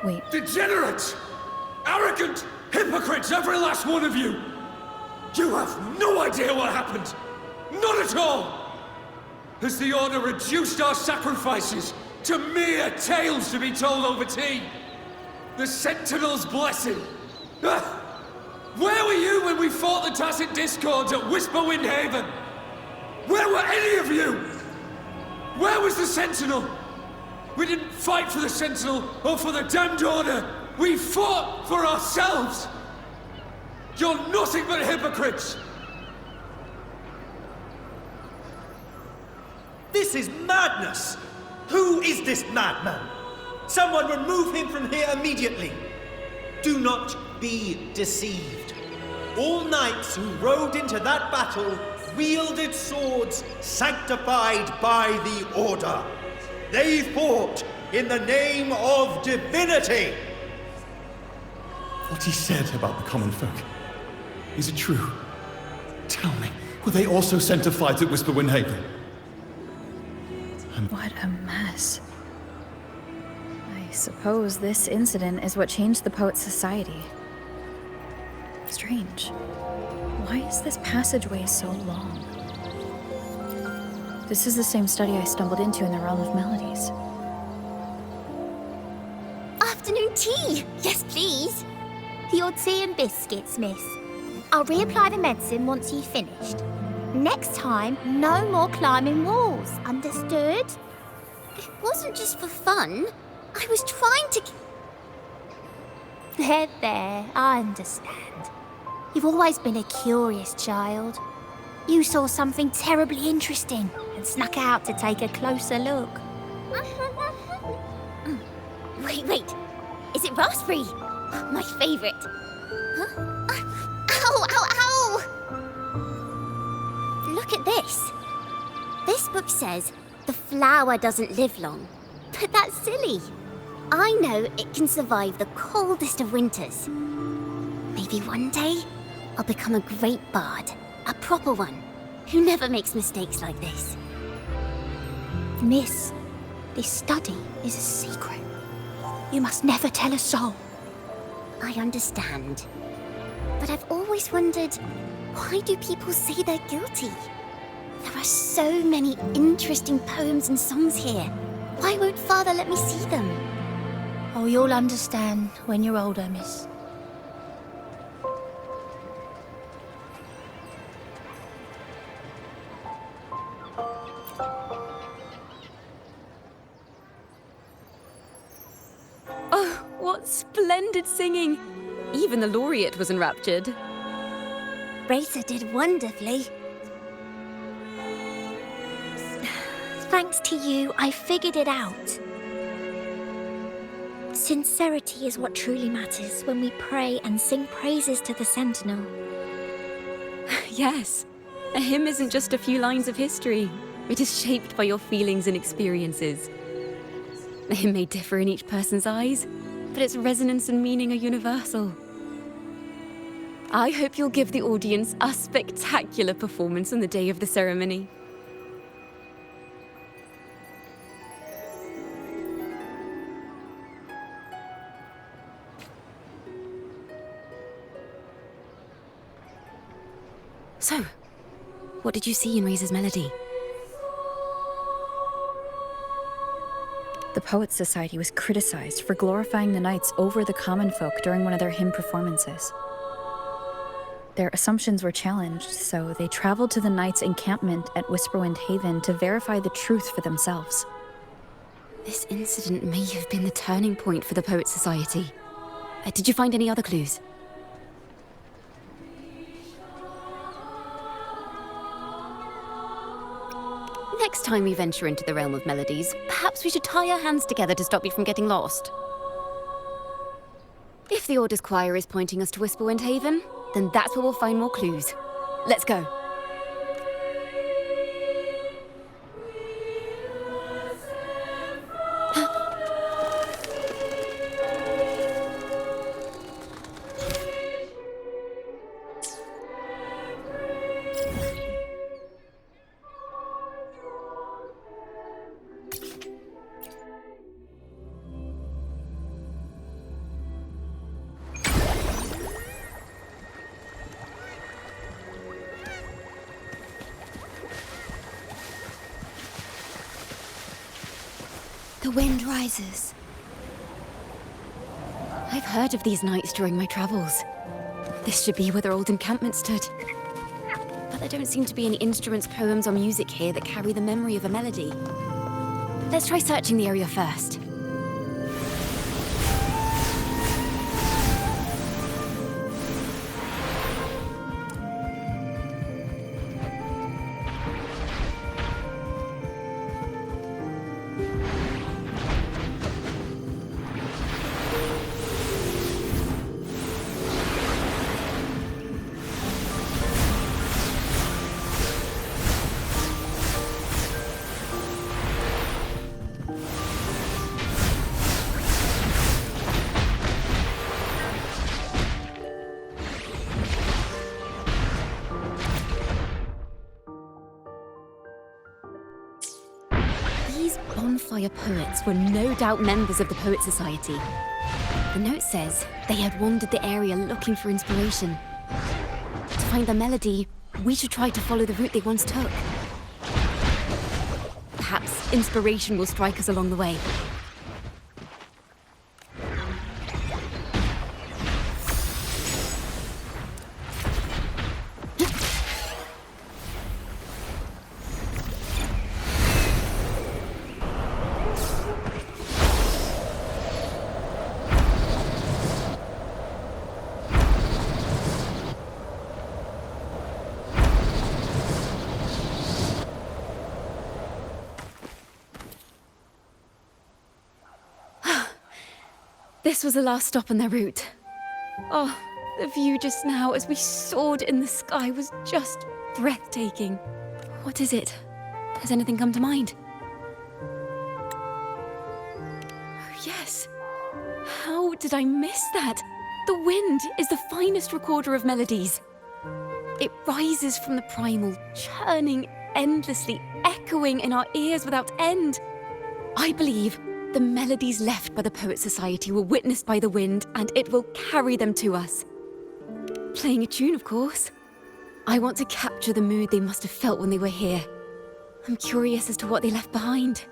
Wait. Degenerates! Arrogant! Hypocrites, every last one of you! You have no idea what happened! Not at all! Has the Order reduced our sacrifices to mere tales to be told over tea? The Sentinel's blessing! Ah! Where were you when we fought the Tacit Discords at Whisperwind Haven? Where were any of you? Where was the Sentinel? We didn't fight for the Sentinel or for the damned Order. We fought for ourselves. You're nothing but hypocrites. This is madness! Who is this madman? Someone remove him from here immediately. Do not be deceived. All knights who rode into that battle wielded swords sanctified by the Order. They fought in the name of divinity. What he said about the common folk, is it true? Tell me, were they also sent to fight at Whisperwind Haven? What a mess. I suppose this incident is what changed the Poets Society. Strange. Why is this passageway so long? This is the same study I stumbled into in the Realm of Melodies. Afternoon tea! Yes, please. Your tea and biscuits, miss. I'll reapply the medicine once you've finished. Next time, no more climbing walls. Understood? It wasn't just for fun. I was trying to... There, I understand. You've always been a curious child. You saw something terribly interesting and snuck out to take a closer look. Wait. Is it raspberry? My favorite. Huh? Ow! Look at this. This book says the flower doesn't live long. But that's silly. I know it can survive the coldest of winters. Maybe one day, I'll become a great bard. A proper one, who never makes mistakes like this. Miss, this study is a secret. You must never tell a soul. I understand. But I've always wondered, why do people say they're guilty? There are so many interesting poems and songs here. Why won't Father let me see them? Oh, you'll understand when you're older, miss. Oh, what splendid singing! Even the laureate was enraptured. Racer did wonderfully. Thanks to you, I figured it out. Sincerity is what truly matters when we pray and sing praises to the Sentinel. Yes, a hymn isn't just a few lines of history. It is shaped by your feelings and experiences. The hymn may differ in each person's eyes, but its resonance and meaning are universal. I hope you'll give the audience a spectacular performance on the day of the ceremony. So, what did you see in Razor's melody? The Poets Society was criticized for glorifying the knights over the common folk during one of their hymn performances. Their assumptions were challenged, so they traveled to the knights' encampment at Whisperwind Haven to verify the truth for themselves. This incident may have been the turning point for the Poets Society. Did you find any other clues? Next time we venture into the realm of melodies, perhaps we should tie our hands together to stop you from getting lost. If the Order's choir is pointing us to Whisperwind Haven, then that's where we'll find more clues. Let's go. The wind rises. I've heard of these nights during my travels. This should be where their old encampment stood. But there don't seem to be any instruments, poems, or music here that carry the memory of a melody. Let's try searching the area first. Bonfire poets were no doubt members of the Poets Society. The note says they had wandered the area looking for inspiration. To find the melody, we should try to follow the route they once took. Perhaps inspiration will strike us along the way. This was the last stop on their route. Oh, the view just now as we soared in the sky was just breathtaking. What is it? Has anything come to mind? Oh, yes. How did I miss that? The wind is the finest recorder of melodies. It rises from the primal, churning endlessly, echoing in our ears without end. I believe the melodies left by the Poets Society were witnessed by the wind, and it will carry them to us. Playing a tune, of course. I want to capture the mood they must have felt when they were here. I'm curious as to what they left behind.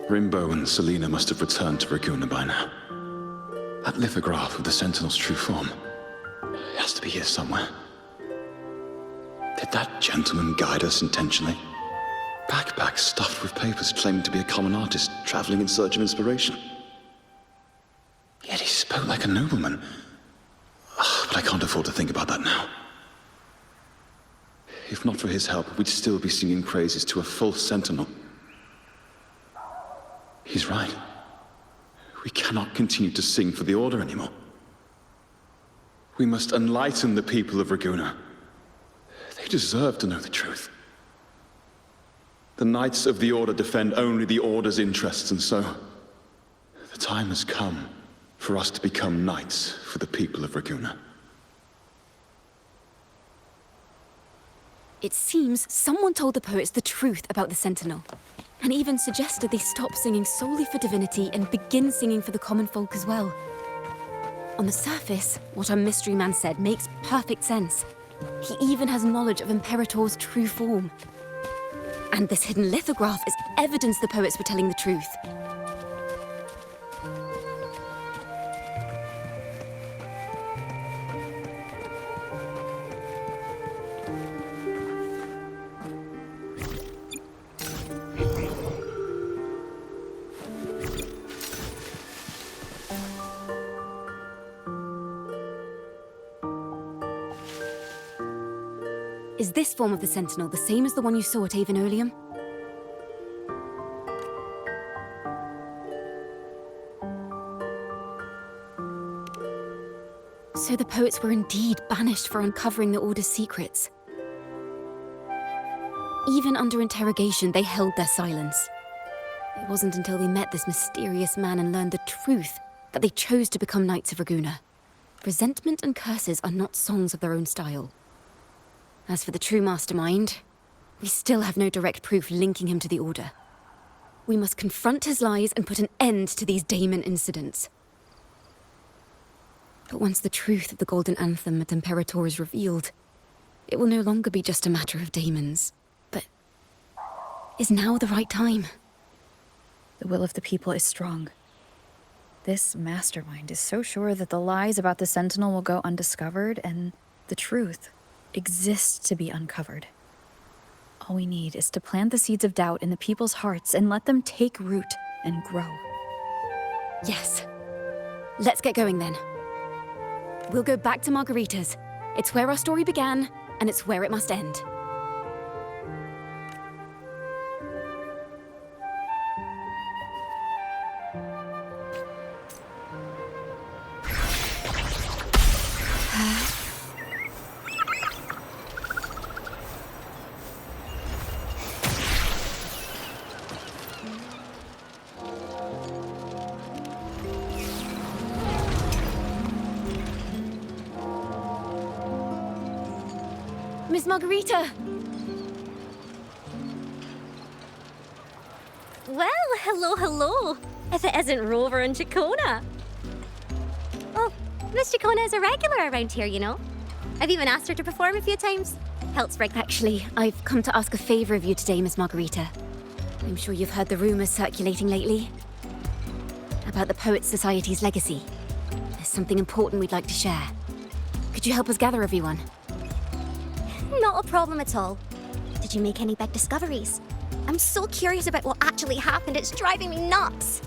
Rimbo and Selena must have returned to Raguna by now. That lithograph of the Sentinel's true form. It has to be here somewhere. Did that gentleman guide us intentionally? Backpacks stuffed with papers claiming to be a common artist traveling in search of inspiration. Yet he spoke like a nobleman. But I can't afford to think about that now. If not for his help, we'd still be singing praises to a false sentinel. He's right. We cannot continue to sing for the Order anymore. We must enlighten the people of Raguna. They deserve to know the truth. The Knights of the Order defend only the Order's interests, and so the time has come for us to become knights for the people of Raguna. It seems someone told the poets the truth about the Sentinel. and even suggested they stop singing solely for divinity and begin singing for the common folk as well. On the surface, what our mystery man said makes perfect sense. He even has knowledge of Imperator's true form. And this hidden lithograph is evidence the poets were telling the truth. Is this form of the Sentinel the same as the one you saw at Avenolium? So the poets were indeed banished for uncovering the Order's secrets. Even under interrogation, they held their silence. It wasn't until they met this mysterious man and learned the truth that they chose to become Knights of Raguna. Resentment and curses are not songs of their own style. As for the true mastermind, we still have no direct proof linking him to the Order. We must confront his lies and put an end to these Daemon incidents. But once the truth of the Golden Anthem at Imperator is revealed, it will no longer be just a matter of daemons. But is now the right time? The will of the people is strong. This mastermind is so sure that the lies about the Sentinel will go undiscovered, and the truth exists to be uncovered. All we need is to plant the seeds of doubt in the people's hearts and let them take root and grow. Yes. Let's get going then. We'll go back to Margarita's. It's where our story began, and it's where it must end. Miss Margarita! Well, hello. If it isn't Rover and Ciaccona. Oh, Miss Ciaccona is a regular around here, you know. I've even asked her to perform a few times. Helps break. Actually, I've come to ask a favor of you today, Miss Margarita. I'm sure you've heard the rumors circulating lately about the Poets Society's legacy. There's something important we'd like to share. Could you help us gather everyone? Not a problem at all. Did you make any big discoveries? I'm so curious about what actually happened, it's driving me nuts.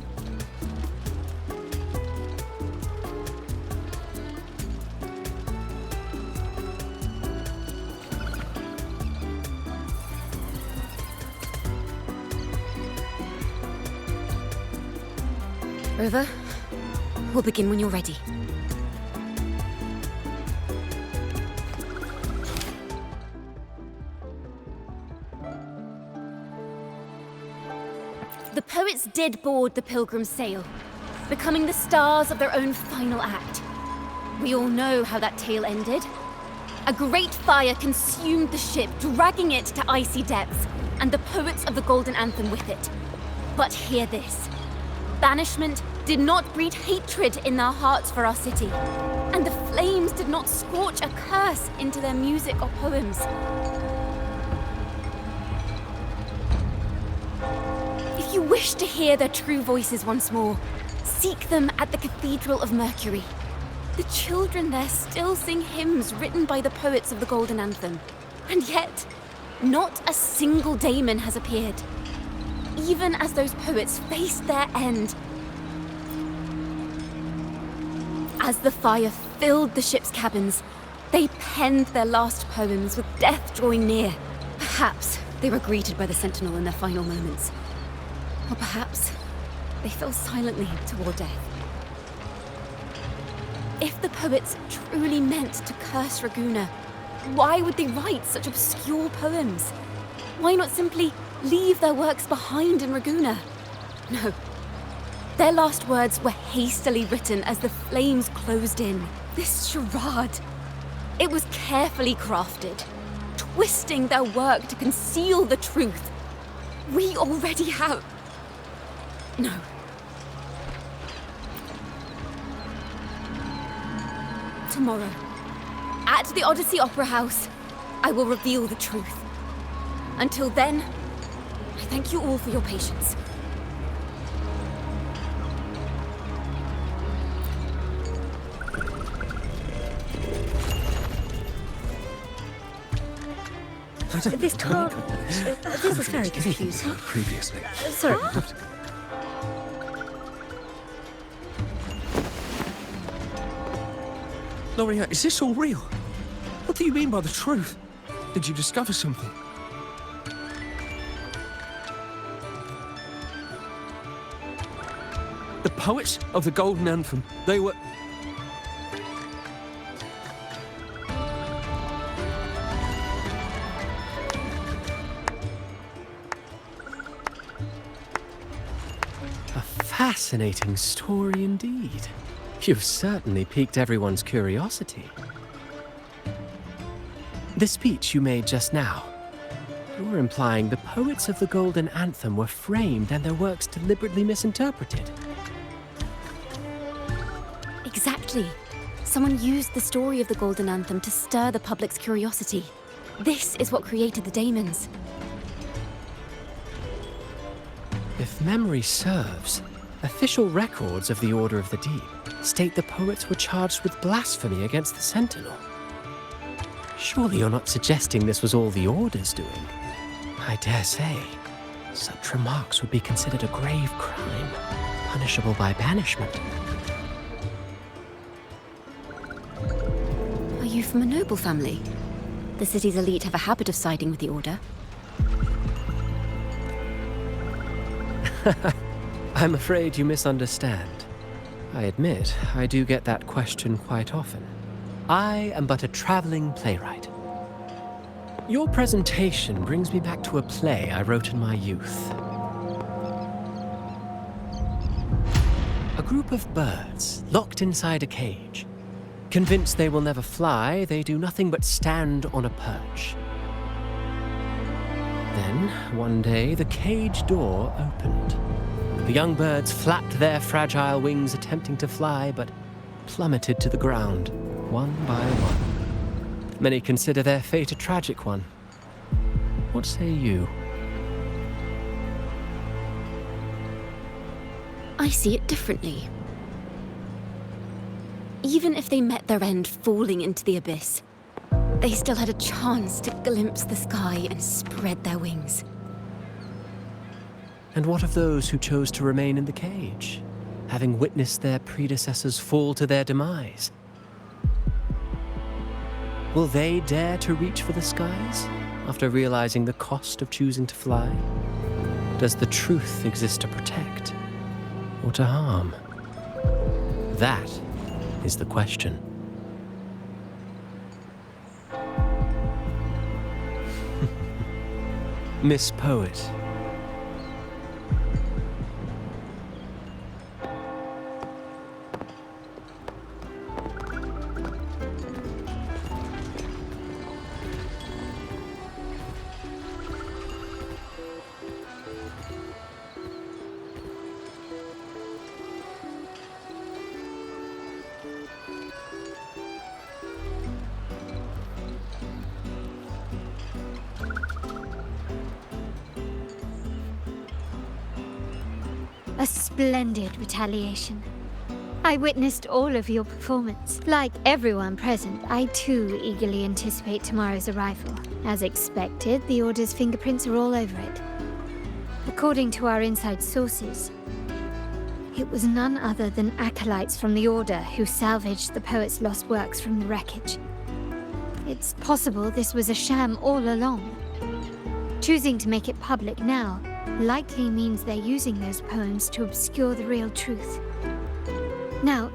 Rover, we'll begin when you're ready. The poets did board the Pilgrim's sail, becoming the stars of their own final act. We all know how that tale ended. A great fire consumed the ship, dragging it to icy depths, and the poets of the Golden Anthem with it. But hear this. Banishment did not breed hatred in their hearts for our city, and the flames did not scorch a curse into their music or poems. If you wish to hear their true voices once more, seek them at the Cathedral of Mercury. The children there still sing hymns written by the poets of the Golden Anthem. And yet, not a single daemon has appeared. Even as those poets faced their end. As the fire filled the ship's cabins, they penned their last poems with death drawing near. Perhaps they were greeted by the Sentinel in their final moments. Or perhaps they fell silently toward death. If the poets truly meant to curse Raguna, why would they write such obscure poems? Why not simply leave their works behind in Raguna? No. Their last words were hastily written as the flames closed in. This charade, it was carefully crafted, twisting their work to conceal the truth. We already have... No. Tomorrow, at the Odyssey Opera House, I will reveal the truth. Until then, I thank you all for your patience. This talk... this was very confusing. Previously. Sorry. Loria, is this all real? What do you mean by the truth? Did you discover something? The poets of the Golden Anthem, they were... A fascinating story indeed. You've certainly piqued everyone's curiosity. The speech you made just now, you're implying the poets of the Golden Anthem were framed and their works deliberately misinterpreted. Exactly. Someone used the story of the Golden Anthem to stir the public's curiosity. This is what created the daemons. If memory serves, official records of the Order of the Deep state the poets were charged with blasphemy against the Sentinel. Surely you're not suggesting this was all the Order's doing? I dare say, such remarks would be considered a grave crime, punishable by banishment. Are you from a noble family? The city's elite have a habit of siding with the Order. I'm afraid you misunderstand. I admit, I do get that question quite often. I am but a traveling playwright. Your presentation brings me back to a play I wrote in my youth. A group of birds locked inside a cage. Convinced they will never fly, they do nothing but stand on a perch. Then, one day, the cage door opened. The young birds flapped their fragile wings attempting to fly, but plummeted to the ground, one by one. Many consider their fate a tragic one. What say you? I see it differently. Even if they met their end falling into the abyss, they still had a chance to glimpse the sky and spread their wings. And what of those who chose to remain in the cage, having witnessed their predecessors fall to their demise? Will they dare to reach for the skies after realizing the cost of choosing to fly? Does the truth exist to protect or to harm? That is the question. Miss Poet. A splendid retaliation. I witnessed all of your performance. Like everyone present, I too eagerly anticipate tomorrow's arrival. As expected, the Order's fingerprints are all over it. According to our inside sources, it was none other than acolytes from the Order who salvaged the poet's lost works from the wreckage. It's possible this was a sham all along. Choosing to make it public now likely means they're using those poems to obscure the real truth. Now,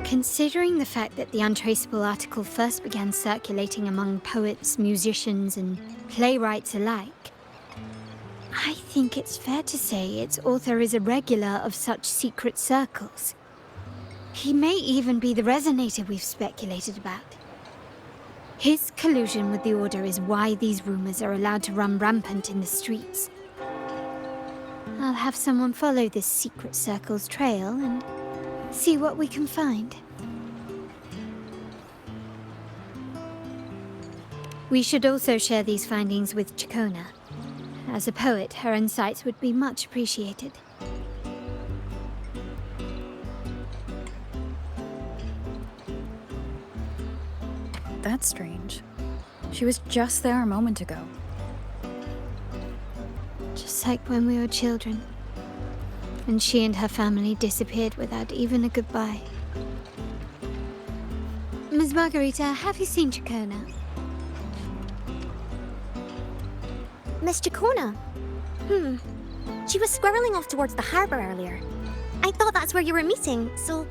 considering the fact that the untraceable article first began circulating among poets, musicians, and playwrights alike, I think it's fair to say its author is a regular of such secret circles. He may even be the resonator we've speculated about. His collusion with the Order is why these rumors are allowed to run rampant in the streets. I'll have someone follow this secret circle's trail and see what we can find. We should also share these findings with Ciaccona. As a poet, her insights would be much appreciated. That's strange. She was just there a moment ago. Just like when we were children. And she and her family disappeared without even a goodbye. Ms. Margarita, have you seen Ciaccona? Miss Ciaccona? She was squirreling off towards the harbour earlier. I thought that's where you were meeting, so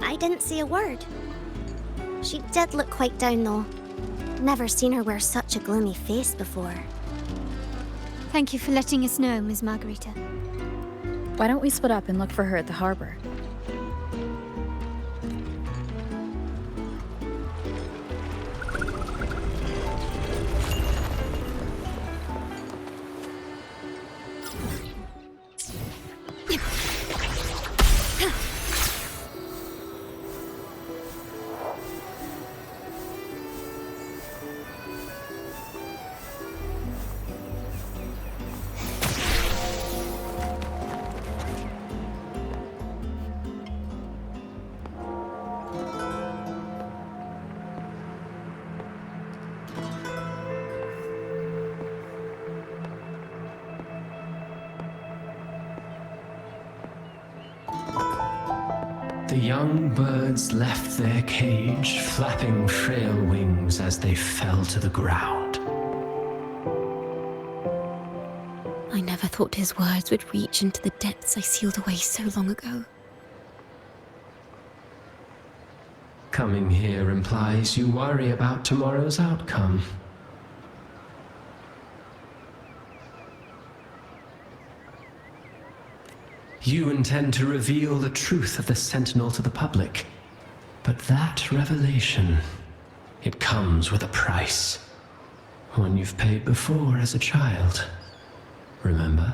I didn't say a word. She did look quite down, though. Never seen her wear such a gloomy face before. Thank you for letting us know, Ms. Margarita. Why don't we split up and look for her at the harbour? The young birds left their cage, flapping frail wings as they fell to the ground. I never thought his words would reach into the depths I sealed away so long ago. Coming here implies you worry about tomorrow's outcome. You intend to reveal the truth of the Sentinel to the public. But that revelation, it comes with a price. One you've paid before as a child. Remember?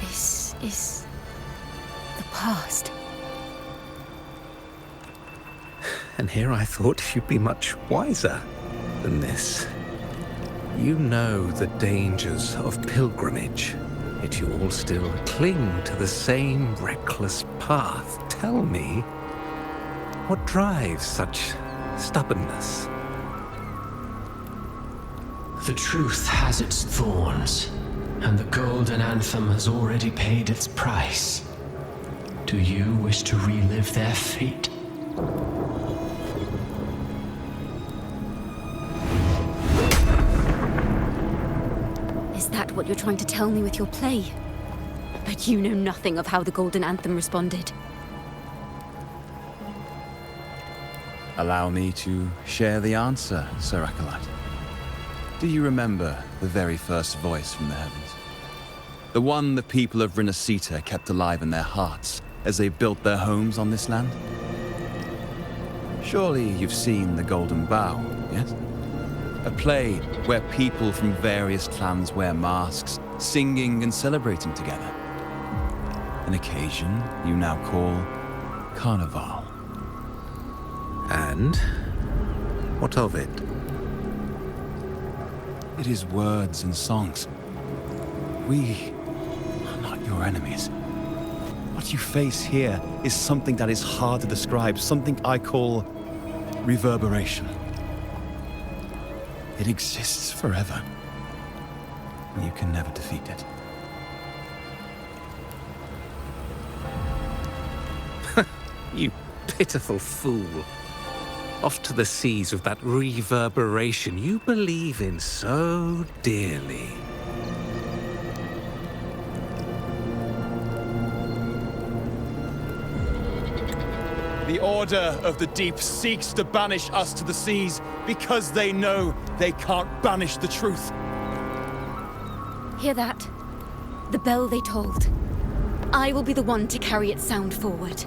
This is the past. And here I thought you'd be much wiser than this. You know the dangers of pilgrimage, yet you all still cling to the same reckless path. Tell me, what drives such stubbornness? The truth has its thorns, and the Golden Anthem has already paid its price. Do you wish to relive their fate? Is that what you're trying to tell me with your play? But you know nothing of how the Golden Anthem responded. Allow me to share the answer, Sir Acolyte. Do you remember the very first voice from the heavens? The one the people of Renacita kept alive in their hearts as they built their homes on this land? Surely you've seen The Golden Bough, yes? A play where people from various clans wear masks, singing and celebrating together. An occasion you now call Carnival. And what of it? It is words and songs. We are not your enemies. What you face here is something that is hard to describe, something I call reverberation. It exists forever, and you can never defeat it. You pitiful fool. Off to the seas with that reverberation you believe in so dearly. The Order of the Deep seeks to banish us to the seas because they know they can't banish the truth. Hear that? The bell they tolled. I will be the one to carry its sound forward.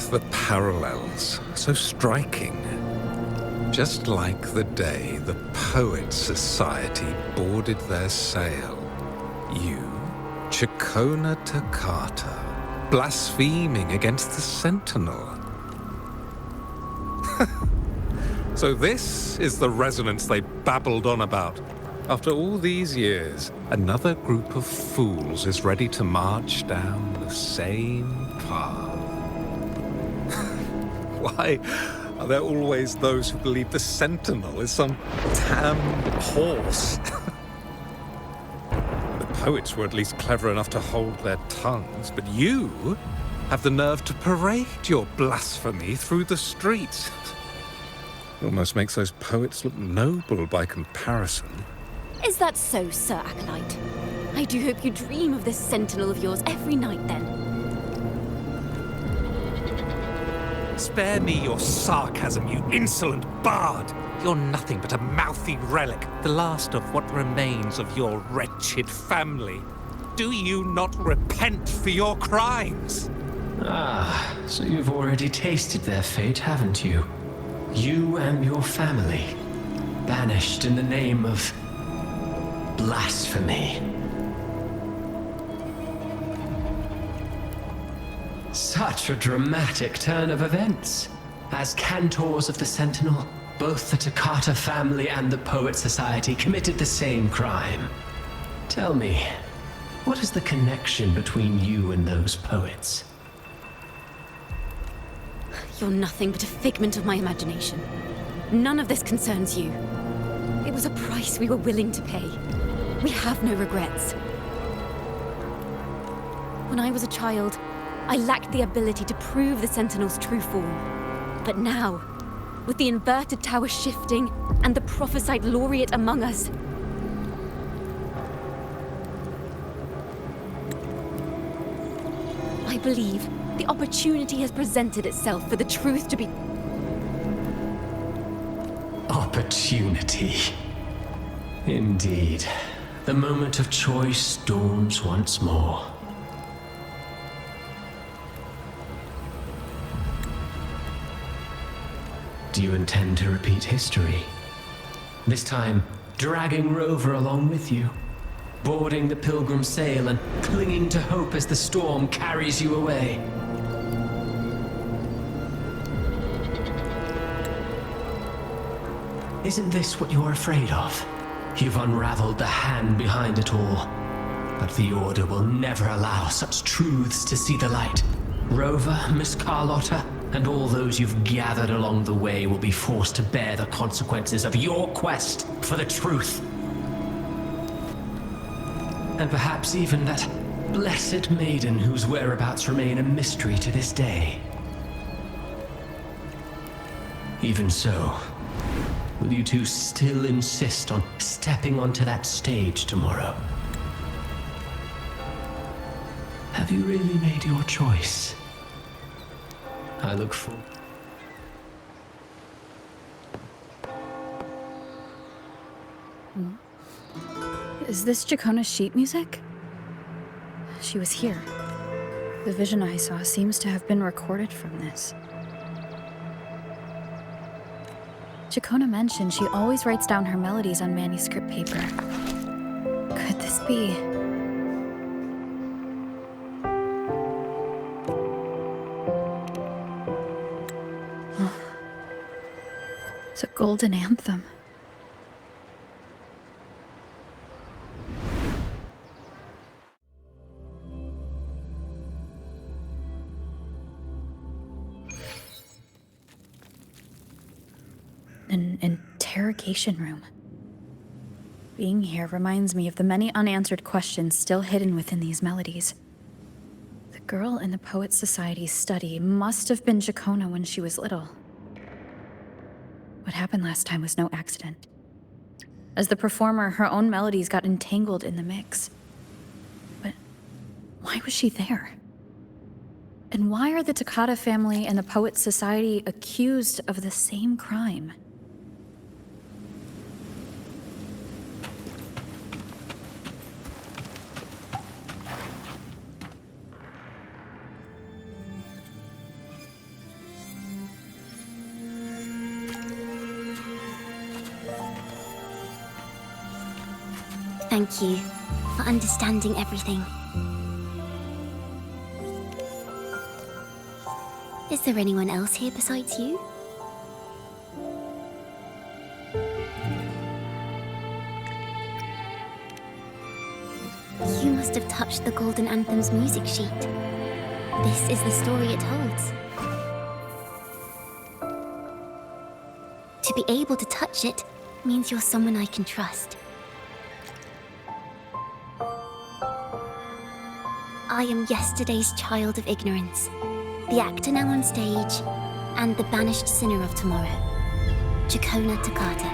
The parallels, so striking. Just like the day the Poets Society boarded their sail. You, Ciaccona Toccata, blaspheming against the Sentinel. So this is the resonance they babbled on about. After all these years, another group of fools is ready to march down the same path. Why are there always those who believe the Sentinel is some damned horse? The poets were at least clever enough to hold their tongues, but you have the nerve to parade your blasphemy through the streets. It almost makes those poets look noble by comparison. Is that so, Sir Acolyte? I do hope you dream of this sentinel of yours every night, then. Spare me your sarcasm, you insolent bard! You're nothing but a mouthy relic, the last of what remains of your wretched family. Do you not repent for your crimes? Ah, so you've already tasted their fate, haven't you? You and your family, banished in the name of blasphemy. Such a dramatic turn of events. As cantors of the Sentinel, both the Toccata family and the Poet Society committed the same crime. Tell me, what is the connection between you and those poets? You're nothing but a figment of my imagination. None of this concerns you. It was a price we were willing to pay. We have no regrets. When I was a child, I lacked the ability to prove the Sentinel's true form. But now, with the inverted tower shifting and the prophesied laureate among us, I believe the opportunity has presented itself for the truth to be... Opportunity. Indeed. The moment of choice dawns once more. Do you intend to repeat history? This time, dragging Rover along with you, boarding the pilgrim sail and clinging to hope as the storm carries you away. Isn't this what you're afraid of? You've unraveled the hand behind it all. But the Order will never allow such truths to see the light. Rover, Miss Carlotta, and all those you've gathered along the way will be forced to bear the consequences of your quest for the truth. And perhaps even that blessed maiden whose whereabouts remain a mystery to this day. Even so, will you two still insist on stepping onto that stage tomorrow? Have you really made your choice? I look forward. Is this Ciaccona's sheet music? She was here. The vision I saw seems to have been recorded from this. Ciaccona mentioned she always writes down her melodies on manuscript paper. Could this be... It's a golden anthem. An interrogation room. Being here reminds me of the many unanswered questions still hidden within these melodies. The girl in the Poets Society's study must have been Ciaccona when she was little. What happened last time was no accident. As the performer, her own melodies got entangled in the mix. But why was she there? And why are the Toccata family and the Poets Society accused of the same crime? Thank you for understanding everything. Is there anyone else here besides you? You must have touched the Golden Anthem's music sheet. This is the story it holds. To be able to touch it means you're someone I can trust. I am yesterday's child of ignorance, the actor now on stage, and the banished sinner of tomorrow, Ciaccona Toccata.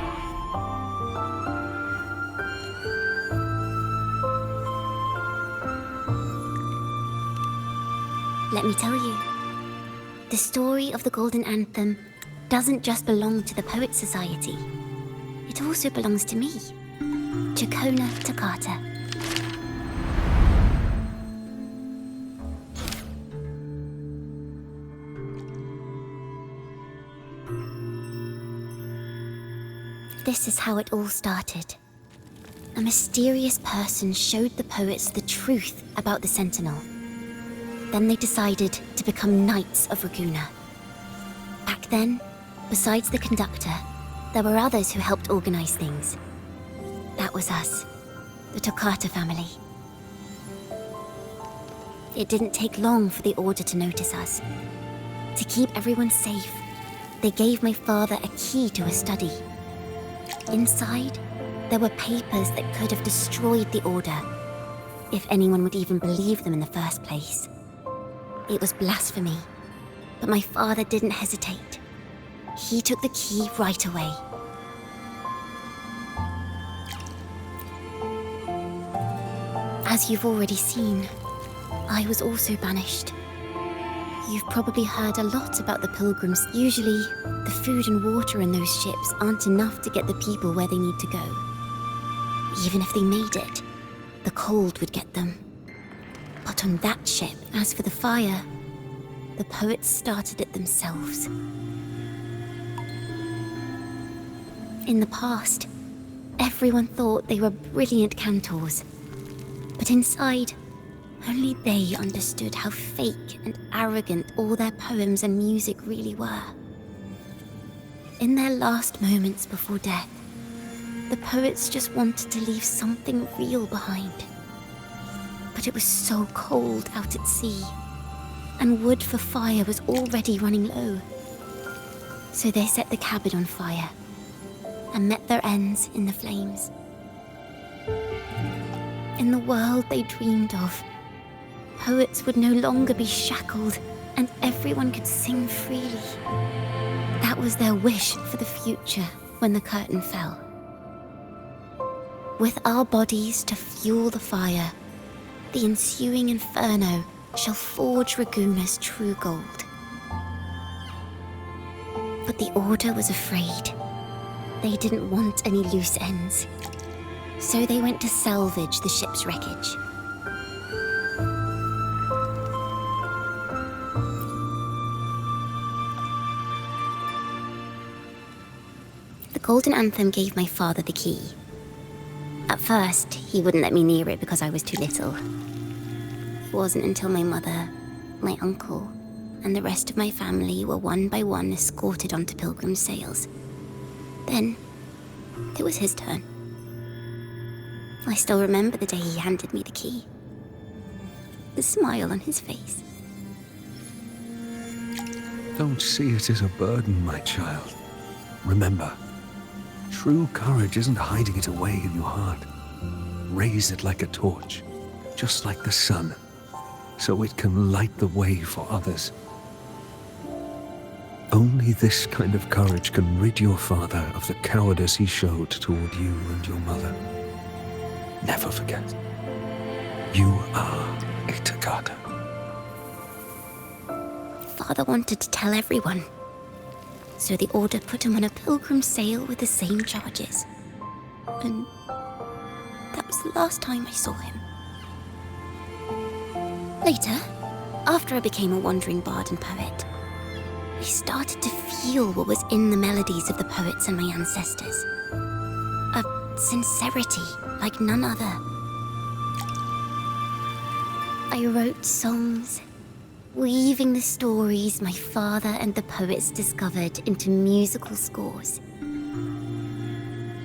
Let me tell you, the story of the Golden Anthem doesn't just belong to the Poets Society. It also belongs to me, Ciaccona Toccata. This is how it all started. A mysterious person showed the poets the truth about the Sentinel. Then they decided to become Knights of Raguena. Back then, besides the conductor, there were others who helped organize things. That was us, the Toccata family. It didn't take long for the Order to notice us. To keep everyone safe, they gave my father a key to a study. Inside, there were papers that could have destroyed the Order, if anyone would even believe them in the first place. It was blasphemy, but my father didn't hesitate. He took the key right away. As you've already seen, I was also banished. You've probably heard a lot about the pilgrims. Usually, the food and water in those ships aren't enough to get the people where they need to go. Even if they made it, the cold would get them. But on that ship, as for the fire, the poets started it themselves. In the past, everyone thought they were brilliant cantors. But inside, only they understood how fake and arrogant all their poems and music really were. In their last moments before death, the poets just wanted to leave something real behind. But it was so cold out at sea, and wood for fire was already running low. So they set the cabin on fire, and met their ends in the flames. In the world they dreamed of, poets would no longer be shackled, and everyone could sing freely. That was their wish for the future when the curtain fell. With our bodies to fuel the fire, the ensuing inferno shall forge Raguena's true gold. But the Order was afraid. They didn't want any loose ends. So they went to salvage the ship's wreckage. The Golden Anthem gave my father the key. At first, he wouldn't let me near it because I was too little. It wasn't until my mother, my uncle, and the rest of my family were one by one escorted onto Pilgrim's sails. Then, it was his turn. I still remember the day he handed me the key. The smile on his face. Don't see it as a burden, my child. Remember, True courage isn't hiding it away in your heart. Raise it like a torch, just like the sun, so it can light the way for others. Only this kind of courage can rid your father of the cowardice he showed toward you and your mother. Never forget. You are a Ciaccona. Father wanted to tell everyone. So the Order put him on a pilgrim sail with the same charges. And that was the last time I saw him. Later, after I became a wandering bard and poet, I started to feel what was in the melodies of the poets and my ancestors. A sincerity like none other. I wrote songs, weaving the stories my father and the poets discovered into musical scores.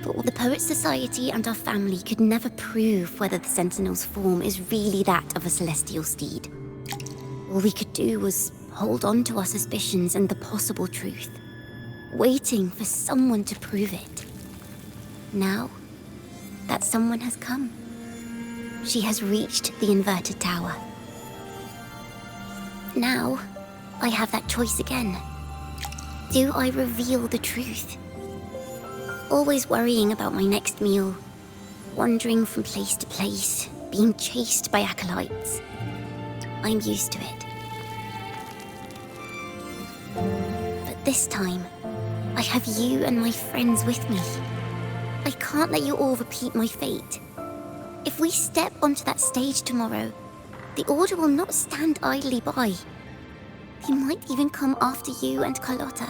But the Poet Society and our family could never prove whether the Sentinel's form is really that of a celestial steed. All we could do was hold on to our suspicions and the possible truth, waiting for someone to prove it. Now, that someone has come. She has reached the inverted tower. Now, I have that choice again. Do I reveal the truth? Always worrying about my next meal, wandering from place to place, being chased by acolytes. I'm used to it. But this time, I have you and my friends with me. I can't let you all repeat my fate. If we step onto that stage tomorrow, the Order will not stand idly by. They might even come after you and Carlotta.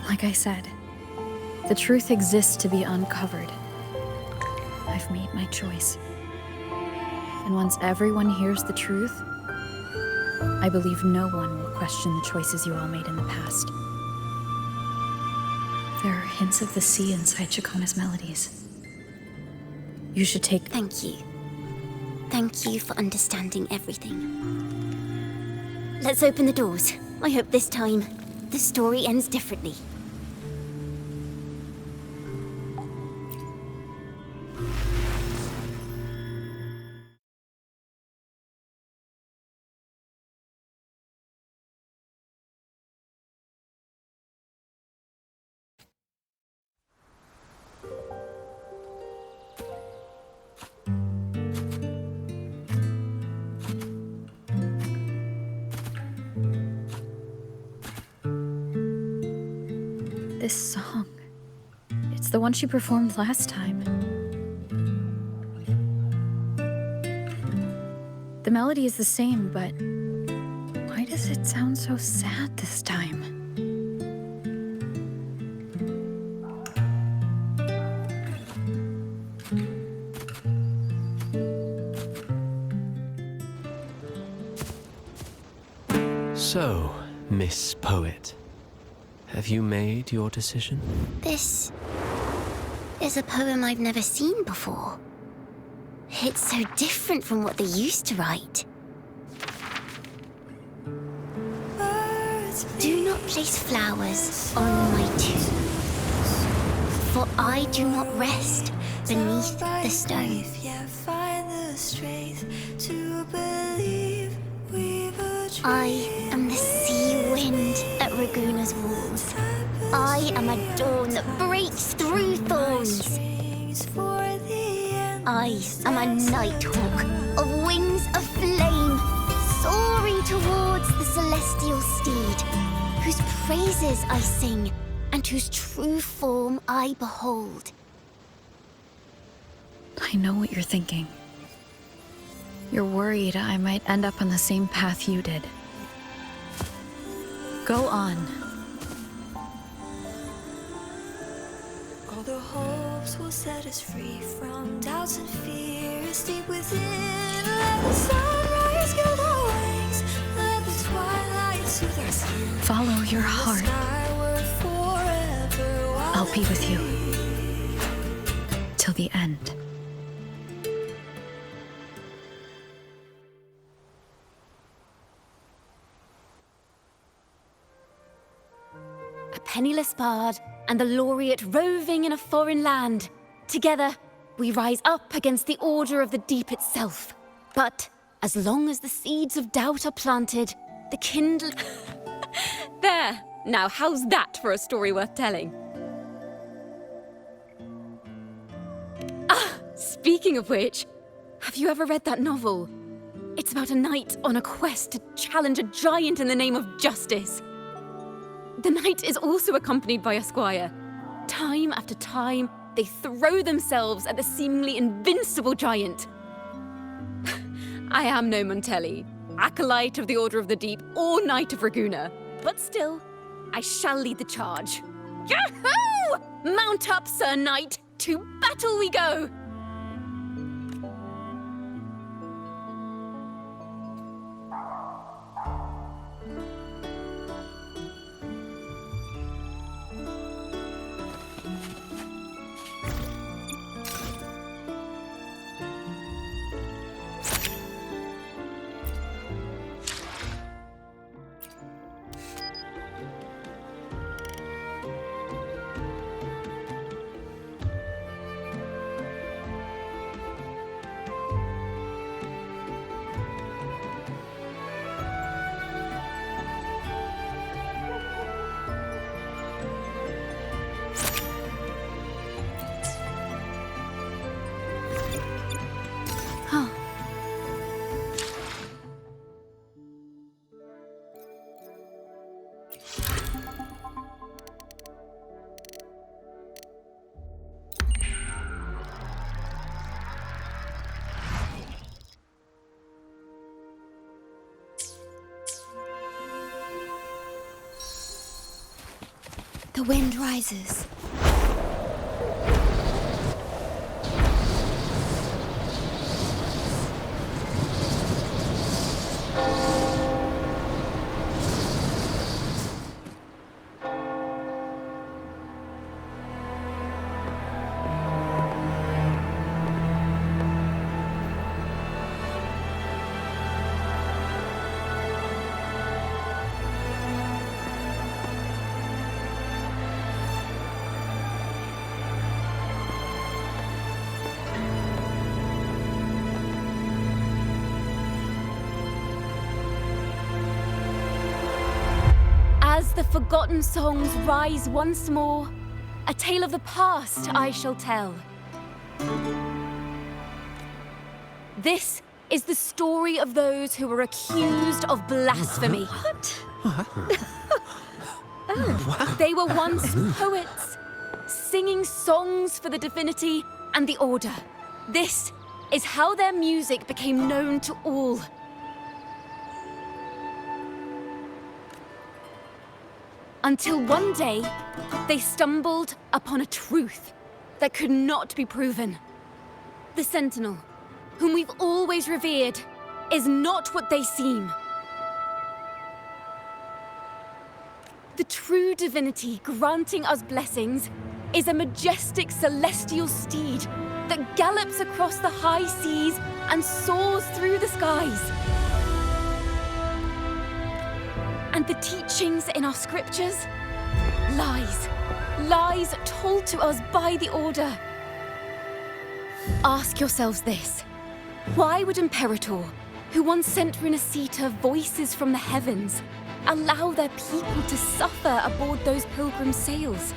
Like I said, the truth exists to be uncovered. I've made my choice. And once everyone hears the truth, I believe no one will question the choices you all made in the past. There are hints of the sea inside Ciaccona's melodies. You should take... Thank you. Thank you for understanding everything. Let's open the doors. I hope this time, the story ends differently. This song. It's the one she performed last time. The melody is the same, but why does it sound so sad this time? So, Miss Poet, have you made your decision? This is a poem I've never seen before. It's so different from what they used to write. Do not place flowers on my tomb, for I do not rest beneath the stone. I am the sea wind at Raguna's walls. I am a dawn that breaks through thorns. I am a nighthawk of wings of flame, soaring towards the celestial steed, whose praises I sing and whose true form I behold. I know what you're thinking. You're worried I might end up on the same path you did. Go on. All the hopes will set us free from doubts and fears deep within. Let the sunrise gild our wings. Let the twilight soothe our skin. Follow your heart. I'll be with you. Till the end. A penniless bard and the laureate roving in a foreign land. Together, we rise up against the Order of the Deep itself. But as long as the seeds of doubt are planted, the kindle... There! Now, how's that for a story worth telling? Ah, speaking of which, have you ever read that novel? It's about a knight on a quest to challenge a giant in the name of justice. The knight is also accompanied by a squire. Time after time, they throw themselves at the seemingly invincible giant. I am no Montelli, acolyte of the Order of the Deep, or Knight of Raguna, but still, I shall lead the charge. Yahoo! Mount up, Sir Knight! To battle we go! The wind rises. As the forgotten songs rise once more, a tale of the past I shall tell. This is the story of those who were accused of blasphemy. They were once poets, singing songs for the divinity and the Order. This is how their music became known to all. Until one day, they stumbled upon a truth that could not be proven. The Sentinel, whom we've always revered, is not what they seem. The true divinity granting us blessings is a majestic celestial steed that gallops across the high seas and soars through the skies. And the teachings in our scriptures? Lies. Lies told to us by the Order. Ask yourselves this. Why would Imperator, who once sent Renacita voices from the heavens, allow their people to suffer aboard those pilgrim sails?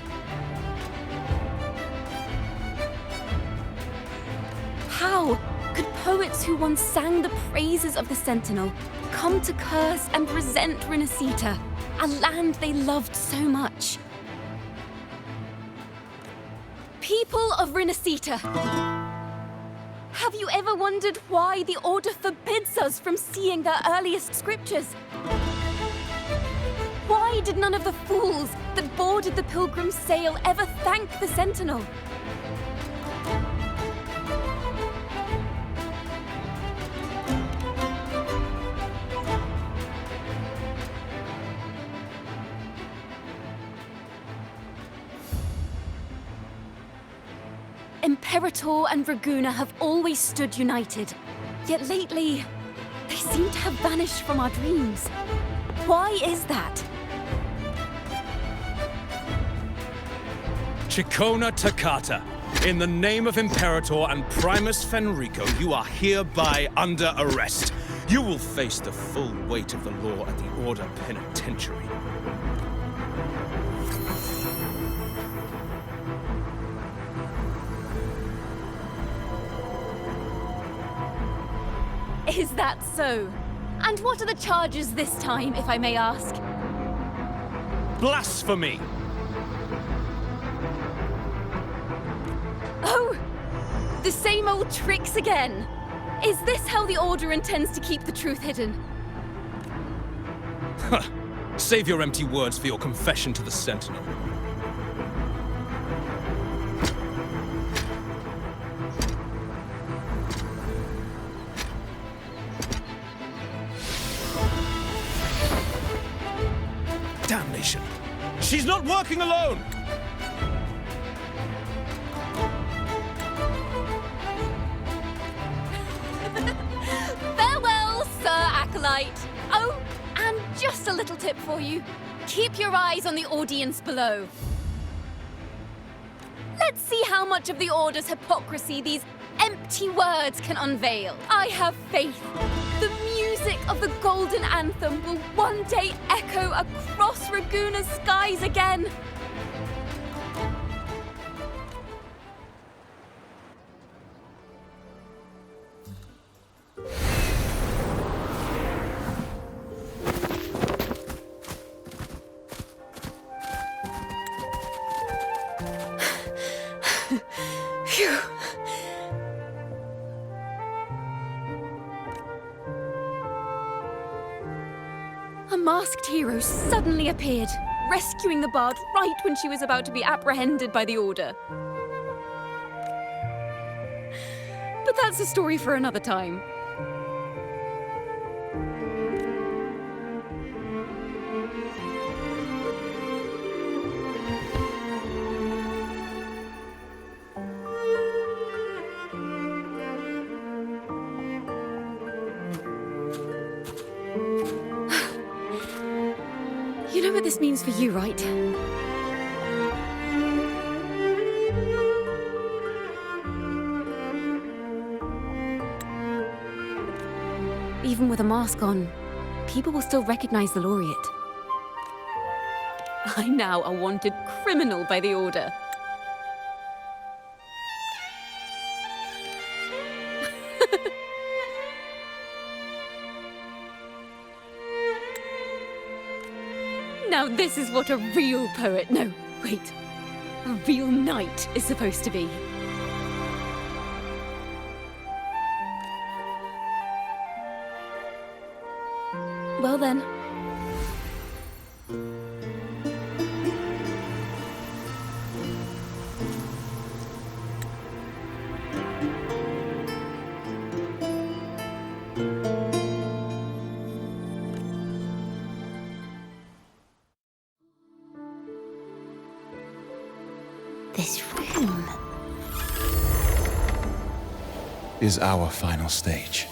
How could poets who once sang the praises of the Sentinel come to curse and resent Renacita, a land they loved so much? People of Renacita, have you ever wondered why the Order forbids us from seeing their earliest scriptures? Why did none of the fools that boarded the pilgrim sail ever thank the Sentinel? Imperator and Raguna have always stood united, yet lately, they seem to have vanished from our dreams. Why is that? Ciaccona Toccata, in the name of Imperator and Primus Fenrico, you are hereby under arrest. You will face the full weight of the law at the Order Penitentiary. Is that so? And what are the charges this time, if I may ask? Blasphemy! Oh! The same old tricks again! Is this how the Order intends to keep the truth hidden? Save your empty words for your confession to the Sentinel. Damnation! She's not working alone! Farewell, Sir Acolyte! Oh, and just a little tip for you. Keep your eyes on the audience below. Let's see how much of the Order's hypocrisy these empty words can unveil. I have faith. The music of the Golden Anthem will one day echo across Raguna's skies again. Phew. A masked hero suddenly appeared, rescuing the bard right when she was about to be apprehended by the Order. But that's a story for another time. You know what this means for you, right? Even with a mask on, people will still recognize the laureate. I'm now a wanted criminal by the Order. Now this is what a real poet, no, wait, a real knight is supposed to be. Well then. This room is our final stage.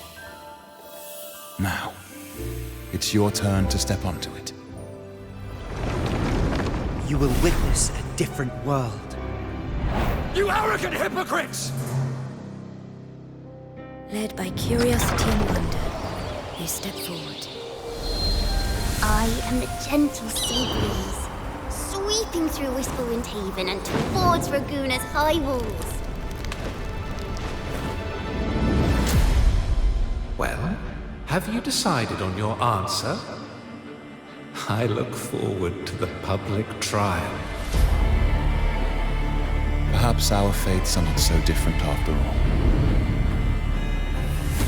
Now, it's your turn to step onto it. You will witness a different world. You arrogant hypocrites! Led by curiosity and wonder, they step forward. I am the gentle sea breeze, sweeping through Whistlewind Haven and towards Raguna's high walls. Well, have you decided on your answer? I look forward to the public trial. Perhaps our fates are not so different after all.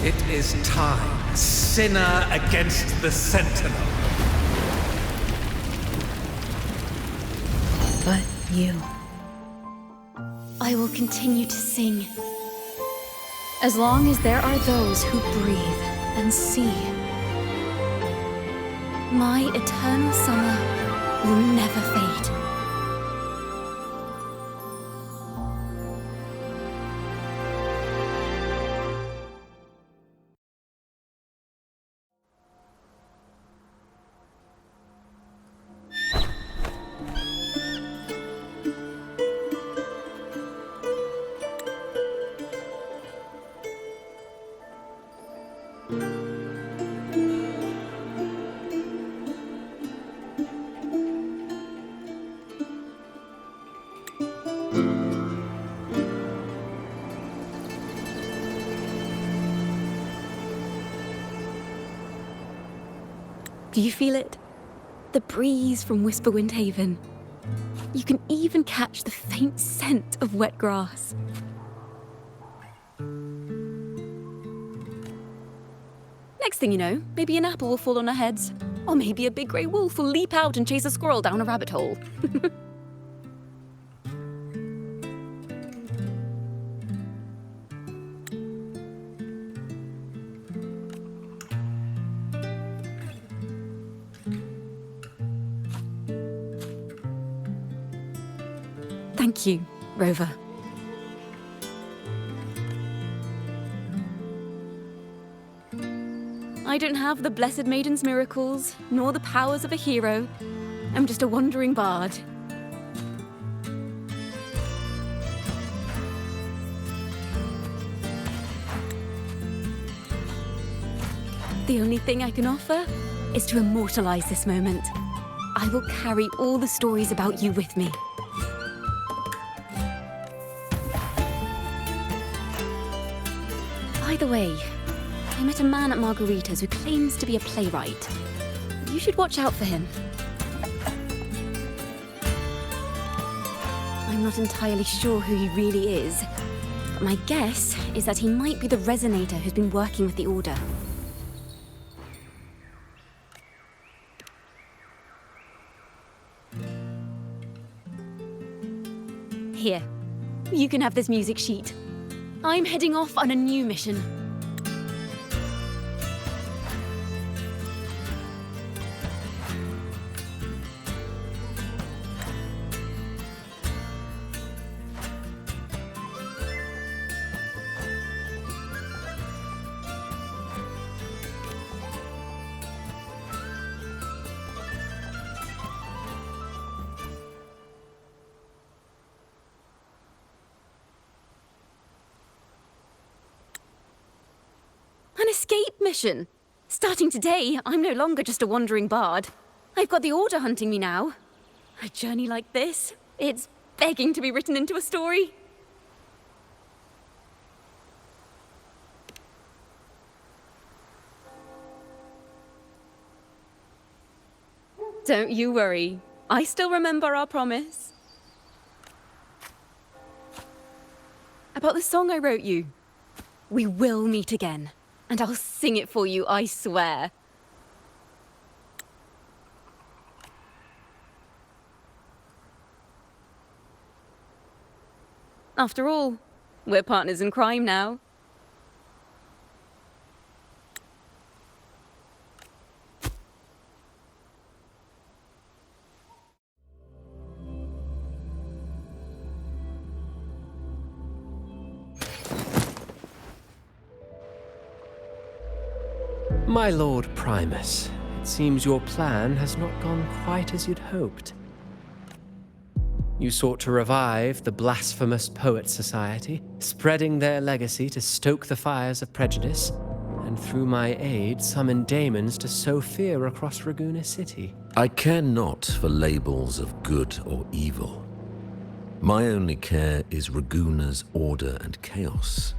It is time, sinner against the Sentinel. But you. I will continue to sing. As long as there are those who breathe and see. My eternal summer will never fade. Do you feel it? The breeze from Whisperwind Haven. You can even catch the faint scent of wet grass. Next thing you know, maybe an apple will fall on our heads. Or maybe a big grey wolf will leap out and chase a squirrel down a rabbit hole. Thank you, Rover. I don't have the Blessed Maiden's miracles, nor the powers of a hero. I'm just a wandering bard. The only thing I can offer is to immortalize this moment. I will carry all the stories about you with me. By the way, I met a man at Margarita's who claims to be a playwright. You should watch out for him. I'm not entirely sure who he really is, but my guess is that he might be the resonator who's been working with the Order. Here, you can have this music sheet. I'm heading off on a new mission. An escape mission! Starting today, I'm no longer just a wandering bard. I've got the Order hunting me now. A journey like this, it's begging to be written into a story. Don't you worry. I still remember our promise. About the song I wrote you. We will meet again. And I'll sing it for you, I swear. After all, we're partners in crime now. My Lord Primus, it seems your plan has not gone quite as you'd hoped. You sought to revive the Blasphemous Poets Society, spreading their legacy to stoke the fires of prejudice, and through my aid summon daemons to sow fear across Raguena City. I care not for labels of good or evil. My only care is Raguena's order and chaos.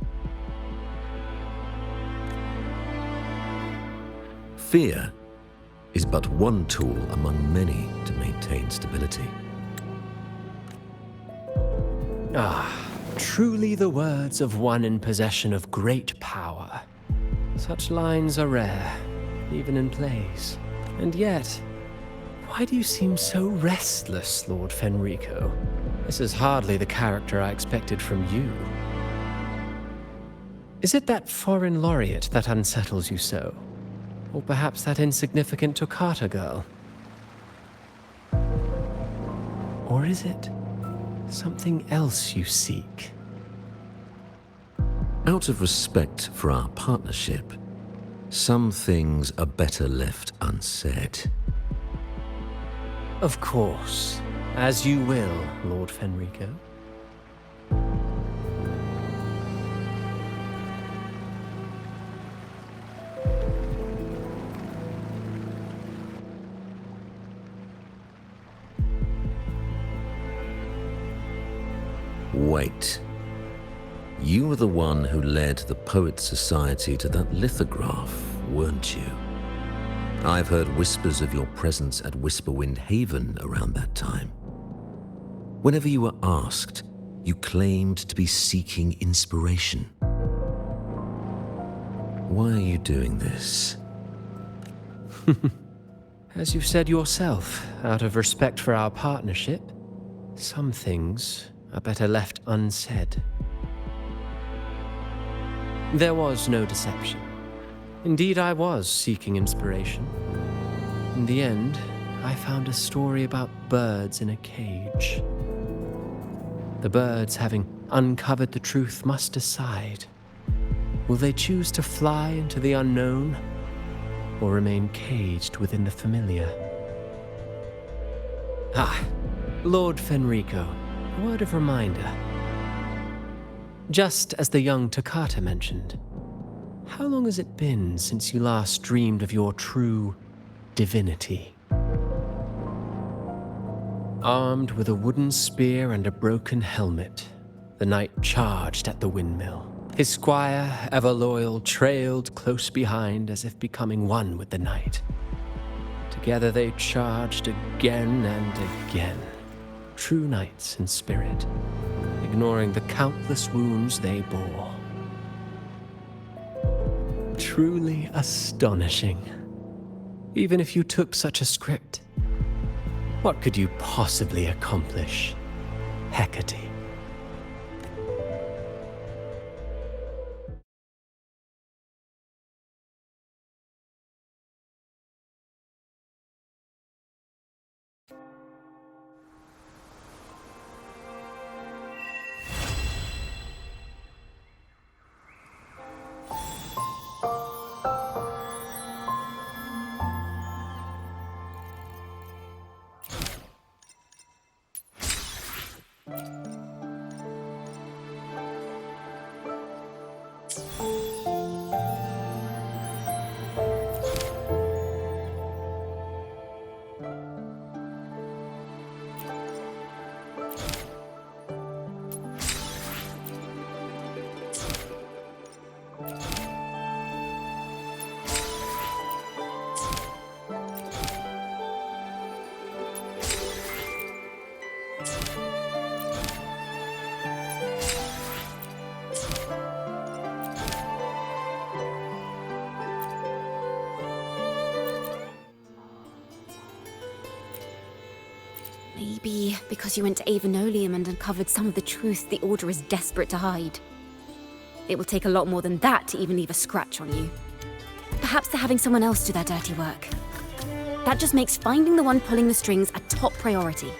Fear is but one tool among many to maintain stability. Ah, truly the words of one in possession of great power. Such lines are rare, even in plays. And yet, why do you seem so restless, Lord Fenrico? This is hardly the character I expected from you. Is it that foreign laureate that unsettles you so? Or perhaps that insignificant Toccata girl? Or is it something else you seek? Out of respect for our partnership, some things are better left unsaid. Of course. As you will, Lord Fenrico. Wait. You were the one who led the Poet Society to that lithograph, weren't you? I've heard whispers of your presence at Whisperwind Haven around that time. Whenever you were asked, you claimed to be seeking inspiration. Why are you doing this? As you've said yourself, out of respect for our partnership, some things are better left unsaid. There was no deception. Indeed, I was seeking inspiration. In the end, I found a story about birds in a cage. The birds, having uncovered the truth, must decide. Will they choose to fly into the unknown, or remain caged within the familiar? Ah, Lord Fenrico, a word of reminder. Just as the young Toccata mentioned, how long has it been since you last dreamed of your true divinity? Armed with a wooden spear and a broken helmet, the knight charged at the windmill. His squire, ever loyal, trailed close behind as if becoming one with the knight. Together they charged again and again, true knights in spirit, ignoring the countless wounds they bore. Truly astonishing. Even if you took such a script, what could you possibly accomplish, Hecate? Maybe because you went to Avenolium and uncovered some of the truth the Order is desperate to hide. It will take a lot more than that to even leave a scratch on you. Perhaps they're having someone else do their dirty work. That just makes finding the one pulling the strings a top priority.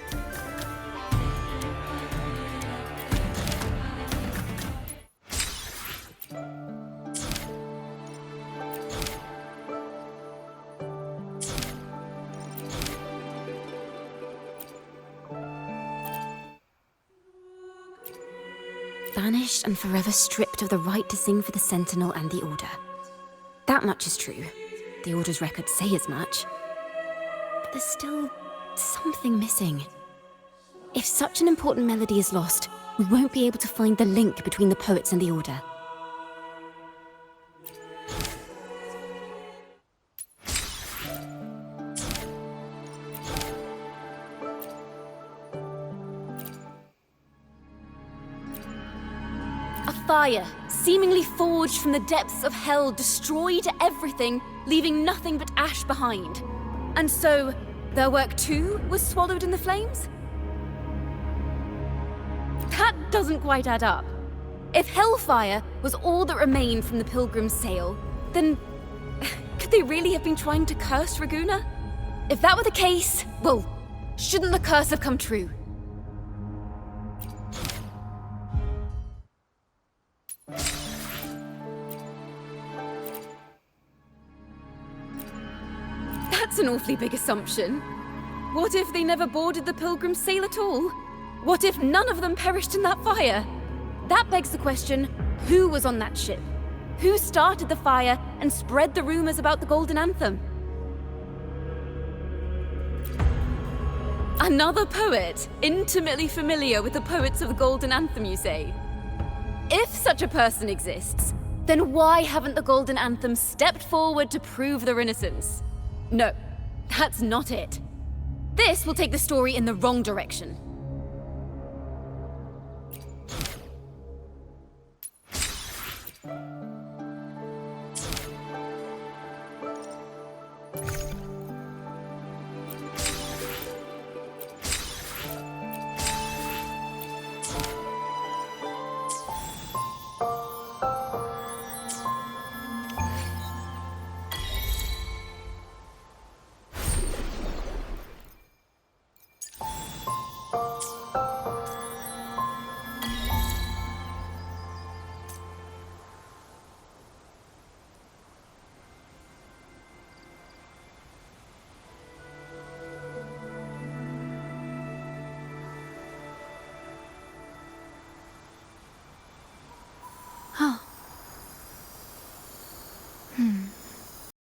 Banished and forever stripped of the right to sing for the Sentinel and the Order. That much is true. The Order's records say as much. But there's still something missing. If such an important melody is lost, we won't be able to find the link between the poets and the Order. Fire, seemingly forged from the depths of hell, destroyed everything, leaving nothing but ash behind. And so, their work too was swallowed in the flames? That doesn't quite add up. If hellfire was all that remained from the Pilgrim's sail, then could they really have been trying to curse Raguna? If that were the case, well, shouldn't the curse have come true? That's an awfully big assumption. What if they never boarded the Pilgrim's sail at all? What if none of them perished in that fire? That begs the question, who was on that ship? Who started the fire and spread the rumors about the Golden Anthem? Another poet, intimately familiar with the poets of the Golden Anthem, you say? If such a person exists, then why haven't the Golden Anthem stepped forward to prove their innocence? No, that's not it. This will take the story in the wrong direction.